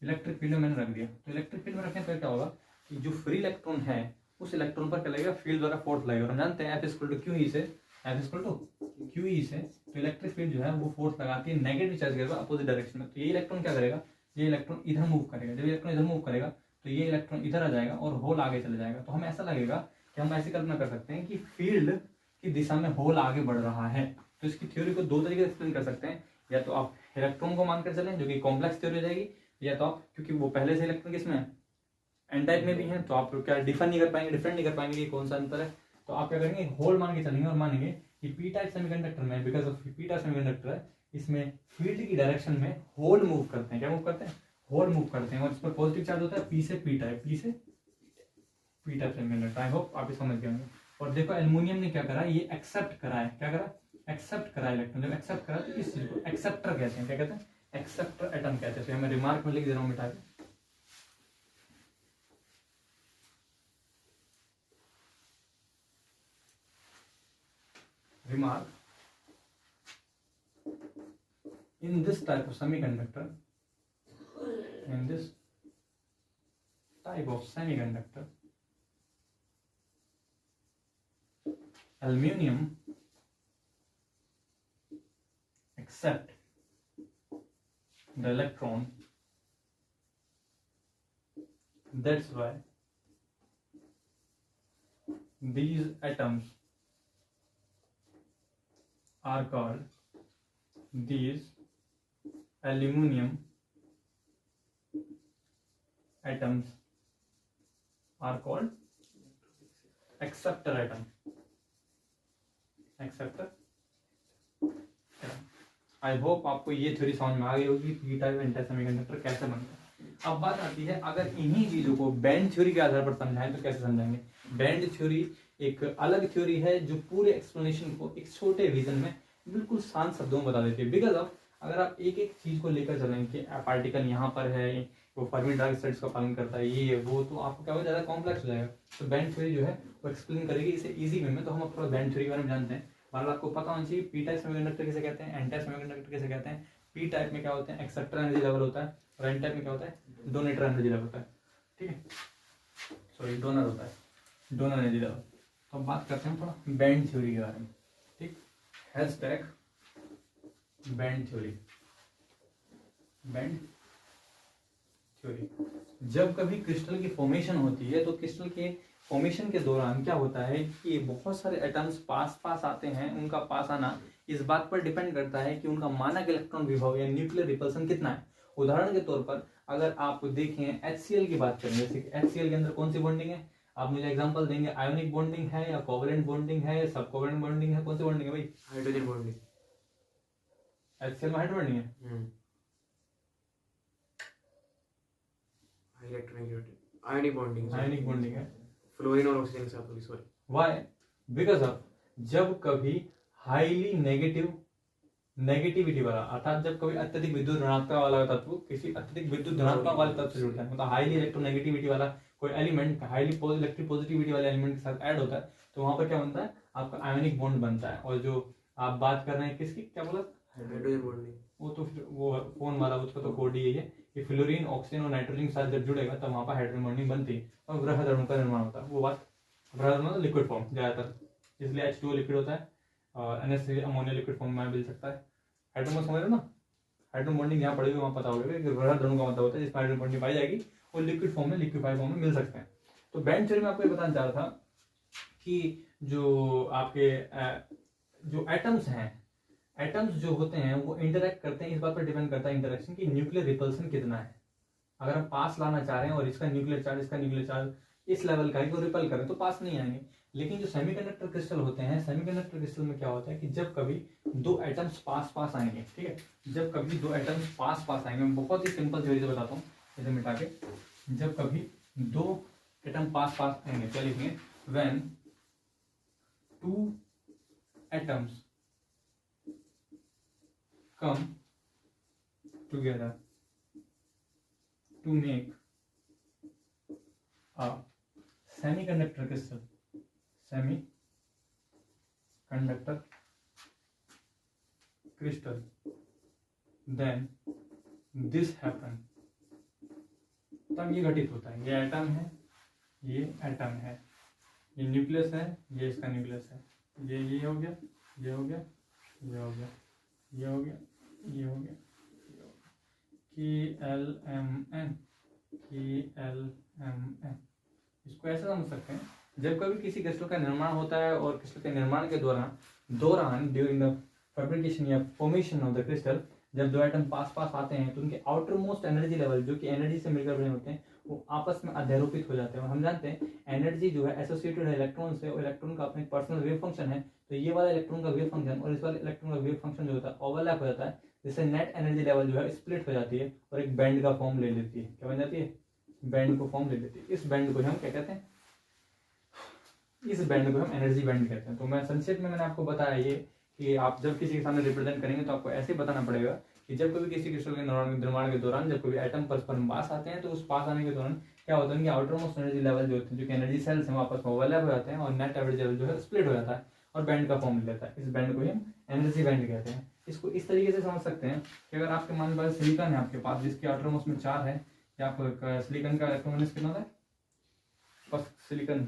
इलेक्ट्रिक फील्ड में मैंने रख दिया, तो इलेक्ट्रिक फील्ड में रखें तो क्या होगा कि जो फ्री इलेक्ट्रॉन है उस इलेक्ट्रॉन पर क्या लगेगा, फील्ड द्वारा फोर्स लगेगा। और हम जानते हैं F=QE से, F=QE से, तो इलेक्ट्रिक फील्ड जो है वो फोर्स लगाती है नेगेटिव चार्ज करेगा अपोजिट डायरेक्शन में। तो ये इलेक्ट्रॉन क्या करेगा, ये इलेक्ट्रॉन इधर मूव करेगा, जब इलेक्ट्रॉन इधर मूव करेगा तो ये इलेक्ट्रॉन इधर आ जाएगा और होल आगे चले जाएगा। तो हमें ऐसा लगेगा कि हम ऐसी कल्पना कर सकते हैं कि फील्ड की दिशा में होल आगे बढ़ रहा है। तो इसकी थ्योरी को 2 तरीके से एक्सप्लेन कर सकते हैं, या तो आप इलेक्ट्रॉन को मानकर चलें जो कि कॉम्प्लेक्स थ्योरी हो जाएगी, या तो आप, क्योंकि वो पहले से इलेक्ट्रॉन किसमें है, एन टाइप में भी है, तो आप क्या डिफरेंट नहीं कर पाएंगे कि कौन सा अंतर है। तो आप क्या करेंगे, होल मान के चलेंगे और मानेंगे कि पी टाइप सेमीकंडक्टर में, because of P type semiconductor है, इसमें फील्ड की डायरेक्शन में होल मूव करते हैं। क्या मूव करते हैं, होल मूव करते हैं, और इस पर पॉजिटिव चार्ज होता है पी से P type semiconductor. I hope आप समझ गए होंगे। और देखो एल्युमिनियम ने क्या करा, ये एक्सेप्ट करा है, क्या करा, एक्सेप्ट करा इलेक्ट्रॉन। जब एक्सेप्ट करा तो इस चीज को एक्सेप्टर कहते हैं, क्या कहते हैं, एक्सेप्टर एटम कहते हैं। तो मैं रिमार्क में लिख दे रहा हूँ मिटा के, remark, in this type of semiconductor, aluminum accept the electron. That's why these atoms are called, these aluminum atoms are called acceptor atom. I hope आपको ये थ्योरी समझ में आ गई होगी, P type N type semiconductor कैसे बनता है। अब बात आती है, अगर इन्हीं चीजों को बैंड थ्योरी के आधार पर समझाएं तो कैसे समझाएंगे। बैंड थ्योरी एक अलग थ्योरी है जो पूरे एक्सप्लेनेशन को एक छोटे रीजन में बिल्कुल शांत शब्दों में बता देती है। बिकॉज ऑफ अगर आप एक एक चीज को लेकर चलें कि पार्टिकल यहाँ पर है, वो फर्मी डार्क स्टेट्स का पालन करता है, ये वो, तो आपको क्या होगा, ज्यादा कॉम्प्लेक्स हो जाएगा। तो बैंड थ्योरी जो है वो एक्सप्लेन करेगी इसे इजी वे में। तो हम थोड़ा बैंड थ्योरी के बारे में जानते हैं। मान लो आपको पता होना चाहिए पी टाइप सेमीकंडक्टर किसे कहते हैं, एन टाइप सेमीकंडक्टर किसे कहते हैं। पी टाइप में क्या होते हैं, एक्सेप्टर एनर्जी लेवल होता है, और एन टाइप में क्या होता है, डोनेटर एनर्जी लेवल होता है। ठीक है, सॉरी डोनर होता है, डोनर एनर्जी लेवल। तो अब बात करते हैं थोड़ा बैंड थ्योरी के बारे में। ठीक, hashtag band theory. Band theory, जब कभी क्रिस्टल की फॉर्मेशन होती है तो क्रिस्टल के फॉर्मेशन के दौरान क्या होता है कि बहुत सारे एटम्स पास पास आते हैं। उनका पास आना इस बात पर डिपेंड करता है कि उनका मानक इलेक्ट्रॉन विभव या न्यूक्लियर रिपल्सन कितना है। उदाहरण के तौर पर अगर आप देखें HCl की बात करें, जैसे कि HCl के अंदर कौन सी बॉन्डिंग है, आप मुझे एग्जांपल देंगे, आयोनिक बॉन्डिंग है या कोवलेंट बॉन्डिंग है या सब कोवलेंट बॉन्डिंग है, कौन सी बॉन्डिंग है भाई? Hydrogen bonding. HCl में हाइड्रोजन बॉन्डिंग है, आयोनिक बॉन्डिंग, आयोनिक बॉन्डिंग है, फ्लोरीन और ऑक्सीजन के साथ होगी। Sorry, why? बिकॉज ऑफ जब कभी हाईली नेगेटिविटी वाला, अर्थात जब कभी अत्यधिक विद्युत ऋणात्मक वाला तत्व किसी अत्यधिक विद्युत धनात्मक वाले तत्व से जुड़ता है, मतलब हाईली इलेक्ट्रोनेगेटिविटी वाला कोई एलिमेंट हाईली इलेक्ट्रिक पॉजिटिविटी वाले एलिमेंट के साथ ऐड होता है, तो वहां पर क्या बनता है, आपका आयोनिक बॉन्ड बनता है। और जो आप बात कर रहे हैं किसकी, क्या बोला, हाइड्रोजन बॉन्डिंग, वो तो फिर वो फोन वाला, उसका तो कोड ही है कि फ्लोरीन ऑक्सीजन और नाइट्रोजन के साथ जब जुड़ेगा तब वहां पर हाइड्रोजन बॉन्डिंग बनती है और ग्रह अणु का निर्माण होता है। वो बात ग्रह अणु लिक्विड फॉर्म ज्यादातर, इसलिए H2O लिक्विड होता है और NH3 अमोनिया लिक्विड फॉर्म में मिल सकता है। हाइड्रोजन समझ रहे हो ना, हाइड्रोजन बॉन्डिंग यहाँ पड़ेगी वहां पता होगा कि ग्रह अणु का मतलब होता है जिसमें हाइड्रोजन बॉन्डिंग पाई जाएगी और लिक्विड फॉर्म में, लिक्विफाइड फॉर्म में मिल सकते हैं। तो बैंड थ्योरी में आपको ये बताना चाह रहा था कि जो आपके जो एटम्स हैं, एटम्स जो होते हैं वो इंटरेक्ट करते हैं, इस बात पर डिपेंड करता है इंटरेक्शन की न्यूक्लियर रिपल्सन कितना है। अगर हम पास लाना चाह रहे हैं और इसका न्यूक्लियर चार्ज इस लेवल का है तो रिपल करें तो पास नहीं आएंगे। लेकिन जो सेमीकंडक्टर क्रिस्टल होते हैं, सेमीकंडक्टर क्रिस्टल में क्या होता है कि जब कभी दो एटम्स पास पास आएंगे, ठीक है, जब कभी दो एटम्स पास पास आएंगे, मैं बहुत ही सिंपल थ्योरी से बताता हूँ इसे मिटा के। जब कभी दो एटम पास पास आएंगे, क्या लिखेंगे, when two atoms come together to make a semiconductor crystal, then this happen, तब ये घटित होता है। ये एटम है, ये एटम है, ये न्यूक्लियस है, ये इसका न्यूक्लियस है, ये हो गया, ये हो गया, ये हो गया, ये हो गया, ये हो गया, KLMN, इसको ऐसे समझ सकते हैं, जब कभी किसी क्रिस्टल का निर्माण होता है और क्रिस्टल के निर्माण के दौरान ड्यूरिंग द फैब्रिकेशन या फॉर्मेशन ऑफ द क्रिस्टल, जब दो एटम पास पास आते हैं तो उनके आउटर मोस्ट एनर्जी लेवल जो कि एनर्जी से मिलकर बने होते हैं वो आपस में अध्यारोपित हो जाते हैं। और हम जानते हैं एनर्जी जो है एसोसिएटेड है इलेक्ट्रॉन से, और इलेक्ट्रॉन का अपने पर्सनल वेव फंक्शन है। तो ये वाला इलेक्ट्रॉन का वेव फंक्शन और इस वाले इलेक्ट्रॉन का वेव फंक्शन जो होता है ओवरलैप हो जाता है, जिससे नेट एनर्जी लेवल जो है स्प्लिट हो जाती है और एक बैंड का फॉर्म ले लेती है। क्या बन जाती है, बैंड को फॉर्म ले लेती है। इस बैंड को हम क्या कहते हैं, इस बैंड को हम एनर्जी बैंड कहते हैं। तो मैं संक्षेप में मैंने आपको बताया ये कि आप जब किसी के सामने रिप्रेजेंट करेंगे तो आपको ऐसे बताना पड़ेगा कि जब कभी किसी क्रिस्टल के निर्माण के दौरान जब कभी एटम परस्पर पास आते हैं तो उस पास आने के दौरान क्या होता है कि आउटर मोस्ट एनर्जी लेवल जो होते हैं, जो कि एनर्जी सेल्स हैं, आपस में ओवरलैप हो जाते हैं और नेट एवरेज लेवल जो है स्प्लिट हो जाता है और बैंड का फॉर्म लेता है। इस बैंड को हम एनर्जी बैंड कहते हैं। इसको इस तरीके से समझ सकते हैं कि अगर आपके मान लो सिलिकॉन है आपके पास जिसके आउटरमोस्ट में 4 है, या आपको सिलिकॉन का इलेक्ट्रॉन कितना होता है? फर्स्ट सिलिकॉन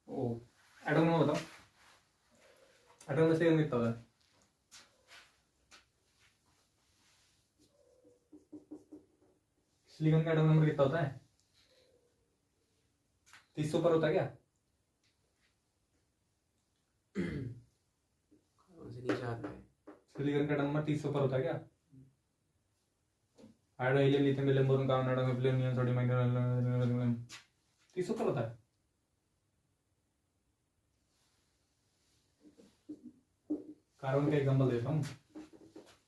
ओ एटॉम नंबर बताओ, एटॉम में सिलिकॉन कितना होता है? सिलिकॉन का एटॉम नंबर कितना होता है? 30 ऊपर होता है क्या? से नीचे आता है। सिलिकॉन का एटॉम नंबर 30 ऊपर होता है क्या? Hydrogen helium lithium beryllium boron carbon atom platinum neon sodium magnesium 30 ऊपर होता है। कार्बन का एग्जांपल देता हूँ,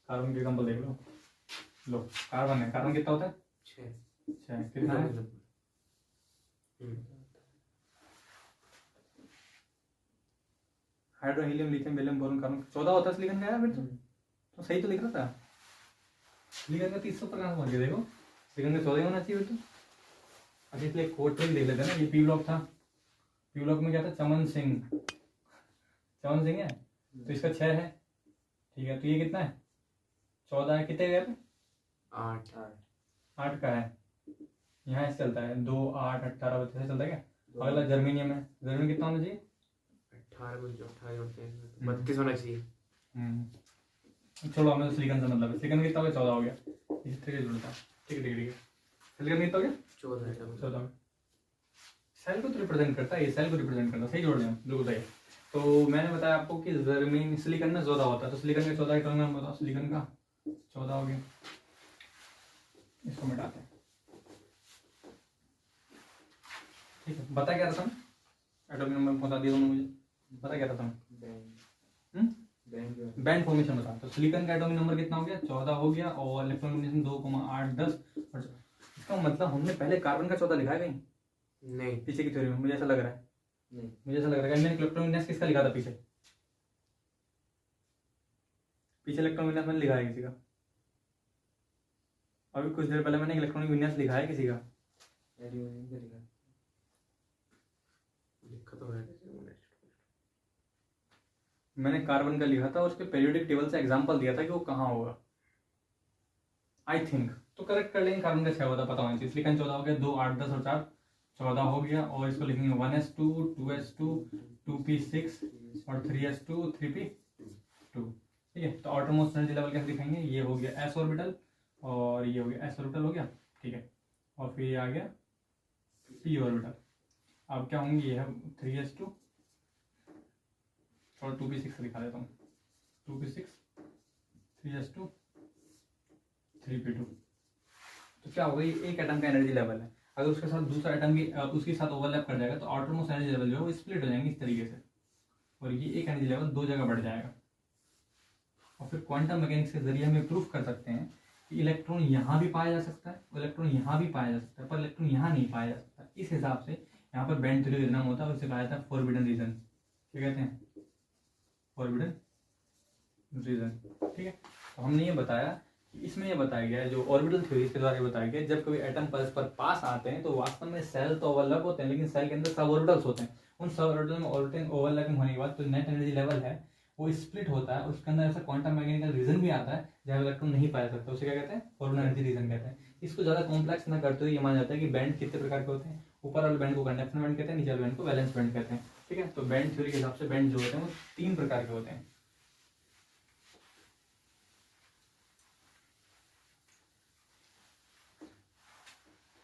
कार्बन का एग्जांपल देख लो कार्बन है, कार्बन कितना होता है? 6 कितना है? Hydrogen helium lithium beryllium boron carbon 14 होता है सिलिकॉन का यार। फिर तो सही तो लिख रहा था। सिलिकॉन का 30 ऊपर कहाँ पहुंच गया? देखो सिलिकॉन का 14 होना चाहिए तो। अच्छा इसलिए कोड ट्रिक देख लेते हैं ना। ये पी ब्लॉक था, पी ब्लॉक में क्या था? चमन सिंह, चमन सिंह है तो इसका 6 है, ठीक है। तो ये कितना है? 14 है। कितने गए? 8 का है। यहाँ से चलता है 2 8 18 बच्चे से चलता है क्या? अगला जर्मेनियम है, जर्मेनियम कितना होना चाहिए? 32 होना चाहिए। चलो हमें तो सिलिकॉन से मतलब है। सिलिकॉन कितना हो गया? 14 हो गया। इसी तरीके से जुड़ता है। ठीक है ठीक है ठीक है। सिलिकॉन कितना हो गया? 14। सेल को तो रिप्रेजेंट करता है, ये सेल को रिप्रेजेंट करता है। सही जोड़ दिया हम, बिल्कुल सही। तो मैंने बताया आपको कि जर्मेनियम सिलिकॉन में 14 होता है, तो सिलिकॉन का 14 का नाम बताओ। सिलिकॉन का 14 हो गया, इसको मिटाते हैं। ठीक है, बता क्या था? एटॉमिक नंबर बता दिया मुझे, बता क्या था? बैंड फॉर्मेशन बता। तो सिलिकॉन का एटॉमिक नंबर कितना हो गया? 14 हो गया, और इलेक्ट्रॉन कॉन्बिनेशन 2,8 10। इसका मतलब हमने पहले कार्बन का 14 लिखा है कहीं? नहीं, पीछे की थ्योरी में मुझे ऐसा लग रहा है। नहीं, मुझे ऐसा लग रहा है मैंने इलेक्ट्रॉन विन्यास किसका लिखा था? पीछे इलेक्ट्रॉन विन्यास मैंने लिखा है किसी का? अभी कुछ देर पहले मैंने इलेक्ट्रॉनिक विन्यास लिखा है किसी का? लिखा तो है। मैंने कार्बन का लिखा था और उसके पीरियोडिक टेबल से एग्जांपल दिया था कि वो कहाँ होगा, आई थिंक। तो करेक्ट कर लेंगे। कार्बन का 6 होता पता होना चाहिए। सिलिकॉन 14 हो गया, 2 8 10 और 4 14 हो गया, और इसको लिखेंगे 1s2 2s2 2p6 और 3s2 3p2। ठीक है, तो आउटरमोस्ट एनर्जी लेवल कैसे दिखाएंगे? ये हो गया s ऑर्बिटल और ये हो गया s ऑर्बिटल हो गया, ठीक है। और फिर ये आ गया p ऑर्बिटल। अब क्या होंगे? ये है 3s2 और 2p6 दिखा देता हूँ। 2p6 3s2 3p2। तो क्या होगा? ये एक एटम का एनर्जी लेवल है। अगर उसके साथ दूसरा एटम भी उसके साथ ओवरलैप कर जाएगा तो आउटरमोस्ट एनर्जी लेवल जो है वो स्प्लिट हो जाएंगे इस तरीके से, और ये एक एनर्जी लेवल 2 जगह बढ़ जाएगा। और फिर क्वांटम मैकेनिक्स के जरिए हम प्रूफ कर सकते हैं कि इलेक्ट्रॉन यहाँ भी पाया जा सकता है, इलेक्ट्रॉन यहाँ भी पाया जा सकता है, पर इलेक्ट्रॉन यहाँ नहीं पाया जा सकता। इस हिसाब से यहाँ पर बैंड थ्योरी का जन्म होता है। उसे कहा जाता है फॉरबिडन रीजन। क्या कहते हैं? Forbidden region. ठीक है, तो हमने ये बताया, इसमें ये बताया गया है जो ऑर्बिटल थ्योरी के द्वारा बताया गया, जब कभी एटम परस्पर पास आते हैं तो वास्तव में सेल तो ओवरलैप होते हैं, लेकिन सेल के अंदर सब ऑर्बिटल्स होते हैं। उन सब ऑर्बिटल में ओवरलैपिंग होने के बाद तो नेट एनर्जी लेवल है वो स्प्लिट होता है। उसके अंदर ऐसा क्वांटम मैकेनिकल रीजन भी आता है जहाँ इलेक्ट्रॉन नहीं पाया सकता, उसे क्या कहते हैं? फॉरबिडन एनर्जी रीजन कहते हैं। इसको ज्यादा कॉम्प्लेक्स ना करते हुए ये माना जाता है कि बैंड कितने प्रकार के होते हैं। ऊपर वाले बैंड को कंडक्शन बैंड कहते हैं, नीचे वाले बैंड को वैलेंस बैंड कहते हैं। ठीक है, तो बैंड थ्योरी के हिसाब से बैंड जो होते हैं वो 3 प्रकार के होते हैं।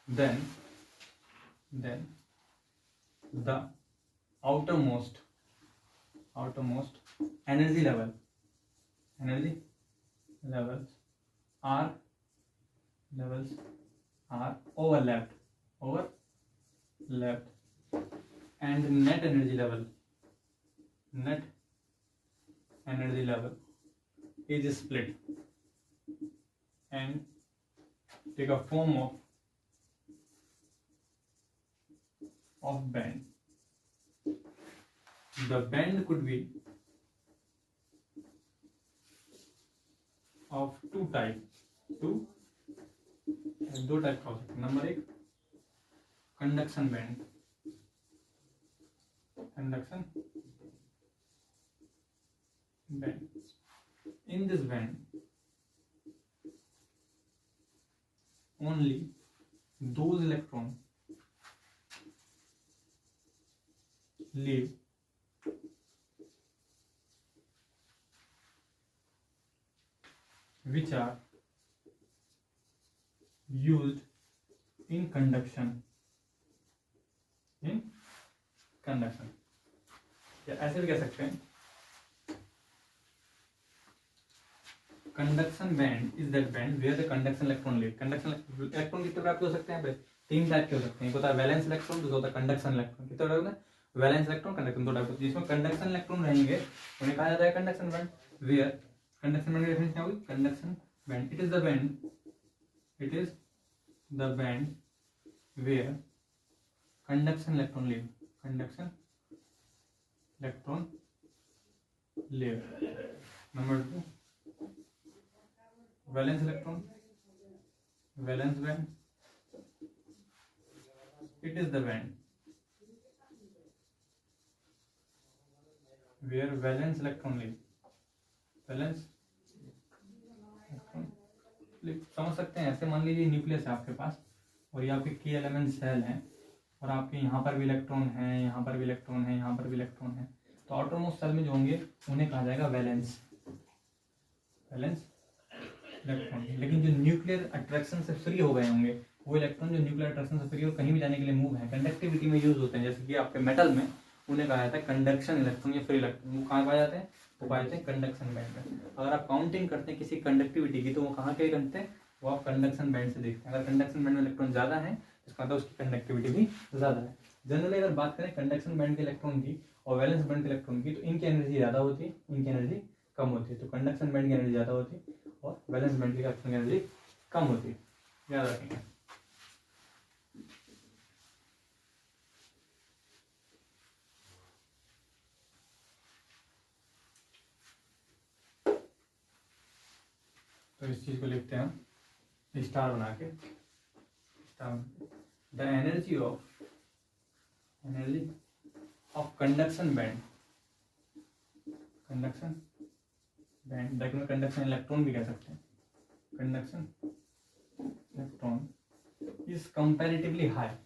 Then the outermost energy levels are overlapped and net energy level is split and take a form of band. The band could be of two types. दो टाइप का हो सकता है। Number 1 conduction band, band. In this band, only those electrons live which are used in conduction. In conduction, या ऐसे भी कह सकते हैं, conduction band is that band where the conduction electron live. Conduction electron कितने प्राप्त हो सकते हैं? यहाँ पे 3 टाइप के हो सकते हैं. एक होता है वैलेंस इलेक्ट्रॉन, दूसरा होता है कंडक्शन इलेक्ट्रॉन. कितने टाइप होते हैं? वैलेंस इलेक्ट्रॉन, कंडक्शन, 2 टाइप होते हैं. जिसमें कंडक्शन इलेक्ट्रॉन रहेंगे उन्हें कहा जाता है conduction band. Where conduction band की डेफिनेशन क्या होगी? Conduction band, it is the band where conduction electron live. Conduction electron live. Number 2, valence electron, valence band, it is the band where valence electron live. valence electron live. समझ सकते हैं ऐसे. मान लीजिए nucleus है आपके पास और ये आपके की एलिमेंट सेल हैं और आपके यहाँ पर भी इलेक्ट्रॉन है, यहाँ पर भी इलेक्ट्रॉन है, यहाँ पर भी इलेक्ट्रॉन है. तो आउटरमोस्ट सेल में जो होंगे उन्हें कहा जाएगा वैलेंस इलेक्ट्रॉन. लेकिन जो न्यूक्लियर अट्रैक्शन से फ्री हो गए होंगे वो इलेक्ट्रॉन जो न्यूक्लियर अट्रैक्शन से फ्री और कहीं भी जाने के लिए मूव है, कंडक्टिविटी में यूज होते हैं, जैसे कि आपके मेटल में, उन्हें कहा जाता है कंडक्शन इलेक्ट्रॉन या फ्री इलेक्ट्रॉन. वो कहाँ पाए जाते हैं? वो पाए जाते हैं कंडक्शन बैंड में. अगर आप काउंटिंग करते हैं किसी कंडक्टिविटी की तो वो कहाँ के करते हैं? वो आप कंडक्शन बैंड से देखते हैं. अगर कंडक्शन बैंड में इलेक्ट्रॉन ज्यादा है इसका मतलब उसकी कंडक्टिविटी भी ज्यादा है. जनरली अगर बात करें कंडक्शन बैंड के इलेक्ट्रॉन की और वैलेंस बैंड के इलेक्ट्रॉन की, तो इनकी एनर्जी ज्यादा होती है, इनकी एनर्जी कम होती है. तो कंडक्शन बैंड की एनर्जी ज्यादा होती है और वैलेंस बैंड की एनर्जी कम होती है. याद रखेंगे. तो इस चीज को लिखते हैं हम स्टार बना के. The energy of conduction band, में कंडक्शन इलेक्ट्रॉन भी कह सकते हैं. Conduction electron is comparatively higher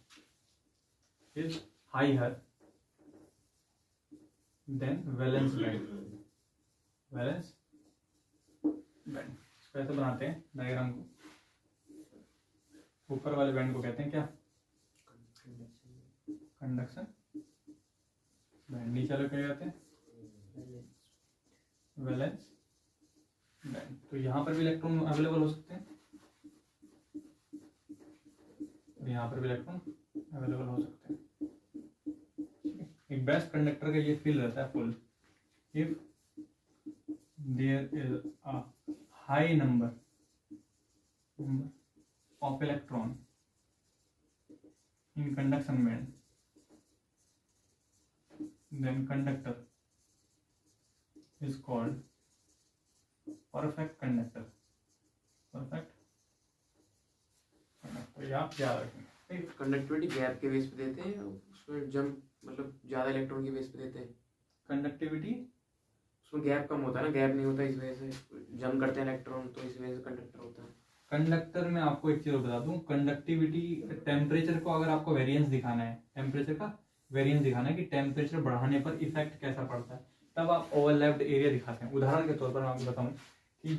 than valence band. कैसे बनाते हैं डायग्राम को? ऊपर वाले बैंड को कहते हैं क्या? Conduction band. नीचे वाले क्या कहते हैं? Valence band. तो यहाँ पर भी इलेक्ट्रॉन अवेलेबल हो सकते हैं और यहाँ पर भी इलेक्ट्रॉन अवेलेबल हो सकते हैं. एक बेस्ट कंडक्टर का ये फील रहता है full. If there is a high number of electron in conduction band, then conductor is called perfect conductor. ये आप याद रखेंगे. कंडक्टिविटी गैप के बेस पे देते हैं, उसमें जंप मतलब ज्यादा इलेक्ट्रॉन के बेस पे देते हैं. कंडक्टिविटी उसमें गैप कम होता है ना, गैप नहीं होता, इस वजह से जंप करते हैं इलेक्ट्रॉन, तो इस वजह से कंडक्टर होता है. कंडक्टर में आपको एक चीज बता दूं, कंडक्टिविटी टेम्परेचर को अगर आपको वेरिएंस दिखाना है, टेम्परेचर का वेरिएंस दिखाना है कि टेम्परेचर बढ़ाने पर इफेक्ट कैसा पड़ता है, तब आप ओवरलैप्ड एरिया दिखाते हैं. उदाहरण के तौर पर मैं आपको बताऊं कि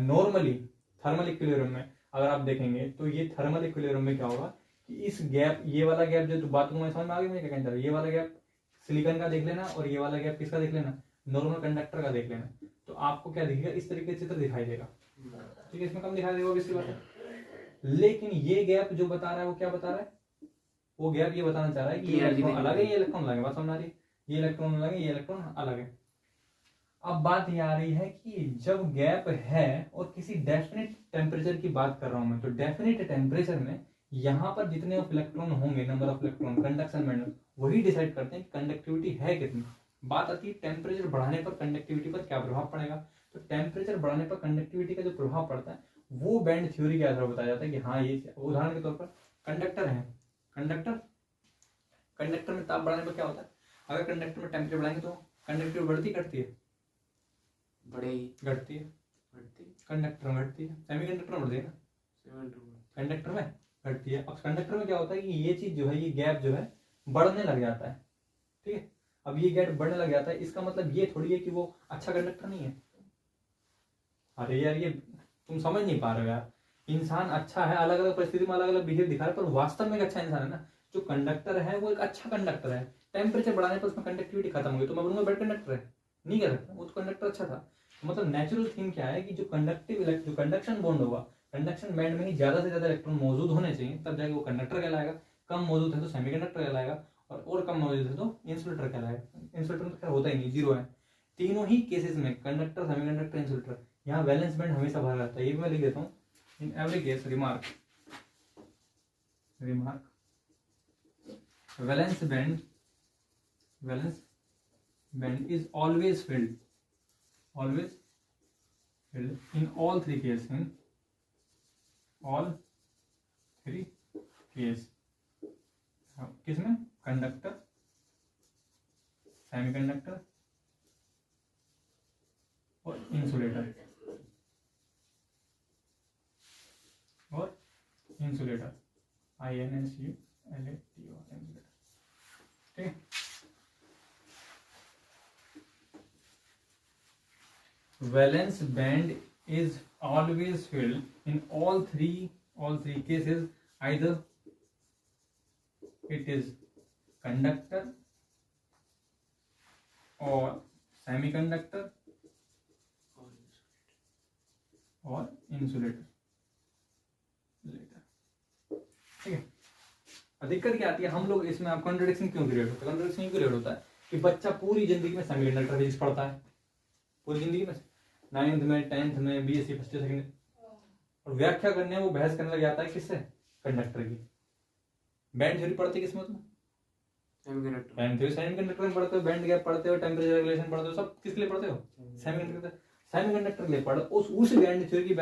नॉर्मली थर्मल इक्विलिब्रियम में अगर आप देखेंगे तो ये थर्मल इक्विलिब्रियम में क्या होगा कि इस गैप, ये वाला गैप जो बात में समझ में आ गई मुझे क्या कहना चाह रहा है? ये वाला गैप सिलिकॉन का देख लेना और ये वाला गैप किसका देख लेना? नॉर्मल कंडक्टर का देख लेना. तो आपको क्या दिखेगा? इस तरीके से चित्र दिखाई देगा. ठीक है, इसमें कम दिखाई देगा किसी बात है. लेकिन ये गैप जो बता रहा है वो क्या बता रहा है? वो गैप ये बताना चाह रहा है कि ये इलेक्ट्रॉन अलग है, ये इलेक्ट्रॉन अलग है. बात समझ आ रही है? ये इलेक्ट्रॉन अलग है, ये इलेक्ट्रॉन अलग है. अब बात ये आ रही है कि जब गैप है और किसी डेफिनेट टेम्परेचर की बात कर रहा हूं मैं, तो डेफिनेट टेम्परेचर में यहाँ पर जितने ऑफ इलेक्ट्रॉन होंगे, number of electron conduction band में, वही डिसाइड करते हैं कि कंडक्टिविटी है कितनी. बात आती है टेम्परेचर बढ़ाने पर कंडक्टिविटी पर क्या प्रभाव पड़ेगा. तो टेम्परेचर बढ़ाने पर कंडक्टिविटी का जो प्रभाव पड़ता है वो बैंड थ्योरी के आधार पर बताया जाता है कि हाँ ये. उदाहरण के तौर पर कंडक्टर है, कंडक्टर में ताप बढ़ाने पर क्या होता है? अगर कंडक्टर में टेम्परेचर बढ़ाएंगे तो कंडक्टिविटी बढ़ती घटती है? बड़े ही घटती है, बढ़ती कंडक्टर में घटती है, सेमीकंडक्टर में बढ़ती है ना, कंडक्टर में घटती है। अब कंडक्टर में क्या होता है कि ये चीज जो है, ये गैप जो है बढ़ने लग जाता है, ठीक है। अब ये गैप बढ़ने लग जाता है, इसका मतलब ये थोड़ी है कि वो अच्छा कंडक्टर नहीं है। अरे यार ये तुम समझ नहीं पा रहे हो यार। इंसान अच्छा है, अलग अलग परिस्थिति में अलग अलग बिहेव दिखा रहा है, पर वास्तव में एक अच्छा इंसान है ना। जो कंडक्टर है वो एक अच्छा कंडक्टर है। टेम्परेचर बढ़ाने पर उसमें कंडक्टिविटी खत्म हो गई तो मैं बोलूंगा बेड कंडक्टर है, नहीं कह सकता, वो तो कंडक्टर अच्छा था। तो मतलब नेचुरल थिंग क्या है कि जो जो कंडक्शन बॉन्ड होगा, कंडक्शन बैंड में ही ज्यादा से ज्यादा इलेक्ट्रॉन मौजूद होने चाहिए, तब जाके वो कंडक्टर कहलाएगा। कम मौजूद है तो सेमीकंडक्टर कहलाएगा, और कम मौजूद है तो इंसुलेटर कहलाएगा। इंसुलेटर तो खैर होता ही नहीं, जीरो है। तीनों ही केसेस में कंडक्टर, सेमीकंडक्टर, इंसुलेटर, यहाँ वैलेंस बैंड हमेशा भरा रहता है। ये भी मैं लिख देता हूँ, in every case remark, valence band is always field in all three case। किसमें? कंडक्टर, सेमीकंडक्टर और इंसुलेटर, INSULATOR, इंसुलेटर, ठीक है। Valence band is always filled in all three cases, either it is conductor or semiconductor or insulator, ठीक है। दिक्कत क्या आती है, हम लोग इसमें आप कॉन्ट्रडिक्शन क्यों क्रिएट होता है? कॉन्ट्रडिक्शन क्यों क्रिएट होता है कि बच्चा पूरी जिंदगी में सेमीकंडक्टर फिजिक्स पढ़ता है, पूरी जिंदगी में 9th में 10th में BSc फर्स्ट ईयर सेकंड, और व्याख्या करने वो बहस करने लग जाता है किससे? कंडक्टर की। बैंड थ्योरी पढ़ते किस में? तुम बैंड थ्योरी सेमीकंडक्टर में पढ़ते हो, बैंड गैप पढ़ते हो, टेम्परेचर रेगुलेशन पढ़ते हो, सब किसके लिए पढ़ते हो? सेमीकंडक्टर के लिए पढ़ो। उसी बैंड थ्योरी की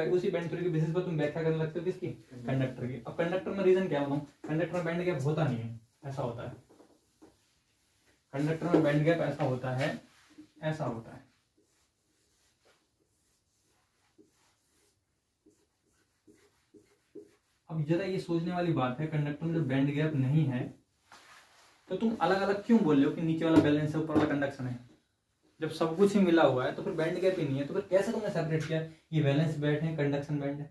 बेसिस पर तुम व्याख्या करने लगते हो किसकी? कंडक्टर की। अब कंडक्टर में रीजन क्या बताऊं, कंडक्टर में बैंड गैप होता नहीं है, ऐसा होता है। कंडक्टर में बैंड गैप ऐसा होता है। अब जरा ये सोचने वाली बात है, कंडक्टर में जब बैंड गैप नहीं है तो तुम अलग अलग क्यों बोल रहे हो कि नीचे वाला बैलेंस है, ऊपर वाला कंडक्शन है? जब सब कुछ ही मिला हुआ है तो फिर बैंड गैप ही नहीं है, तो फिर कैसे तुमने सेपरेट किया ये वैलेंस बैंड है, कंडक्शन बैंड है?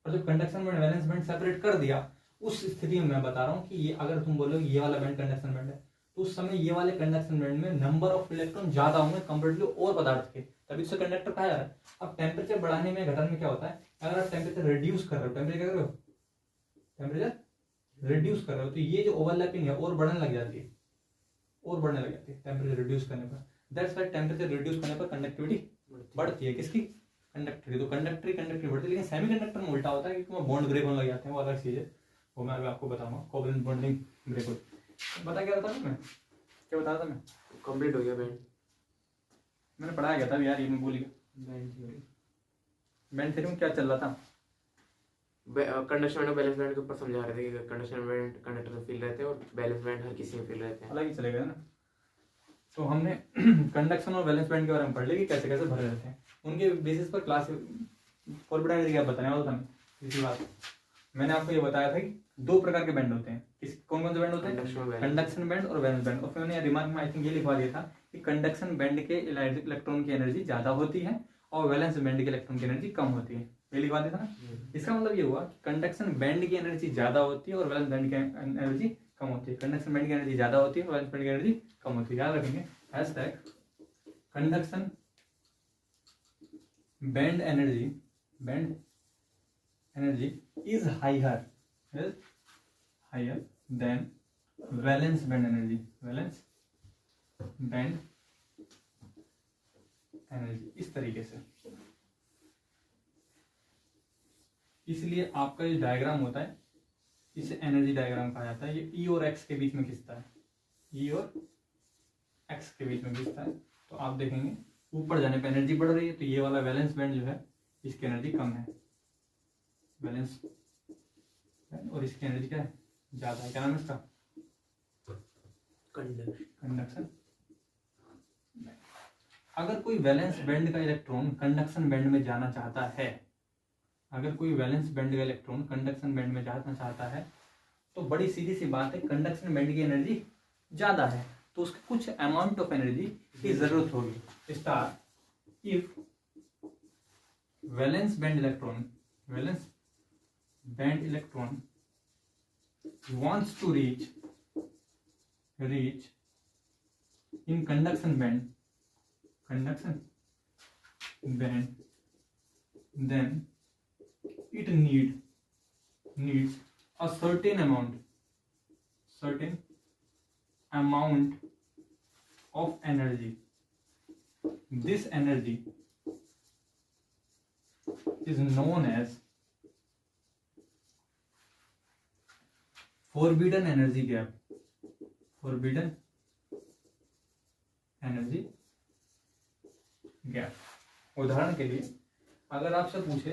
और जब conduction band valence band separate कर दिया, उस स्थिति में मैं बता रहा हूँ कि ये अगर तुम बोलो ये वाला बैंड कंडक्शन बैंड है, तो उस समय ये वाले कंडक्शन बैंड में नंबर ऑफ इलेक्ट्रॉन ज्यादा होंगे कंपेरेटिवली और पदार्थ के, तभी उसे कंडक्टर कहा जा रहा है। अब टेम्परेचर बढ़ाने में घटाने में क्या होता है, अगर आप टेम्परेचर रिड्यूस कर रहे हो, टेम्परेचर रिड्यूस कर रहे हो, तो ये जो ओवरलैपिंग है और बढ़ने लग जाती है, टेम्परेचर रिड्यूस करने पर। दैट्स व्हाई टेम्परेचर रिड्यूस करने पर कंडक्टिविटी बढ़ती है, किसकी? कंडक्टिविटी। तो कंडक्टिविटी बढ़ती है, लेकिन सेमीकंडक्टर में उल्टा होता है, क्योंकि वो बॉन्ड ब्रेक होने लग जाते हैं, वो अलग चीज है, वो मैं अभी आपको बताऊंगा। कोवलेंट बॉन्डिंग ब्रेक होती है। बता क्या था मैं, क्या बता रहा था मैं? कंप्लीट हो गया बैंड, मैंने पढ़ाया गया था यार, ये मैं भूल गया। बैंड थ्योरी में क्या चल रहा था? कंडक्शन बैंड और बैलेंस बैंड के ऊपर समझा रहे थे कि कंडक्शन बैंड कंडक्टर में फील रहते हैं और बैलेंस बैंड हर किसी में फील रहते हैं, अलग ही चलेगा ना। तो हमने कंडक्शन और वैलेंस बैंड के बारे में पढ़ लिया कि कैसे कैसे भरे रहते हैं, उनके बेसिस पर क्लास फॉर्मूला क्या बताने वाला था मैं। इसी बात मैंने आपको ये बताया था कि दो प्रकार के बैंड होते हैं। कौन कौन से बैंड होते हैं? कंडक्शन बैंड और वैलेंस बैंड। और फिर मैंने रिमार्क में आई थिंक ये लिखवा दिया था कि कंडक्शन बैंड के इलेक्ट्रॉन की एनर्जी ज्यादा होती है और वैलेंस बैंड के इलेक्ट्रॉन की एनर्जी कम होती है, ये लिखवा दिया था ना। इसका मतलब ये हुआ कि कंडक्शन बैंड की एनर्जी ज्यादा होती है और वैलेंस बैंड की एनर्जी कम होती है। कंडक्शन बैंड की एनर्जी ज्यादा होती है और वैलेंस बैंड की एनर्जी कम होती है, याद रखेंगे। Hashtag conduction band energy is higher than valence band energy, इस तरीके से। इसलिए आपका जो डायग्राम होता है इसे एनर्जी डायग्राम कहा जाता है। ये ई और एक्स के बीच में खिंचता है, ई और एक्स के बीच में खिंचता है। तो आप देखेंगे ऊपर जाने पे एनर्जी बढ़ रही है, तो ये वाला वैलेंस बैंड जो है इसकी एनर्जी कम है, वैलेंस और इसकी एनर्जी क्या है? ज्यादा है। क्या नाम है इसका? कंडक्शन। अगर कोई वैलेंस बैंड का इलेक्ट्रॉन कंडक्शन बैंड में जाना चाहता है, अगर कोई वैलेंस बैंड का इलेक्ट्रॉन कंडक्शन बैंड में जाना चाहता है तो बड़ी सीधी सी बात है, कंडक्शन बैंड की एनर्जी ज्यादा है तो उसके कुछ अमाउंट ऑफ एनर्जी की जरूरत होगी। Star if valence band electron wants to reach in conduction band then it needs a certain amount of energy. This energy is known as forbidden energy gap. उदाहरण के लिए अगर आपसे पूछे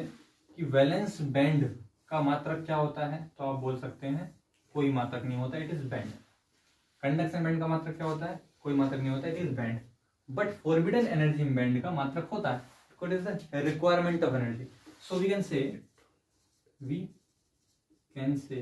कि वैलेंस बैंड का मात्रक क्या होता है तो आप बोल सकते हैं कोई मात्रक नहीं होता, it is band. Conduction band का मात्रक क्या होता है, कोई मात्रक नहीं होता, it is band. But forbidden energy band का मात्रक होता है, what is the requirement of energy. So we can से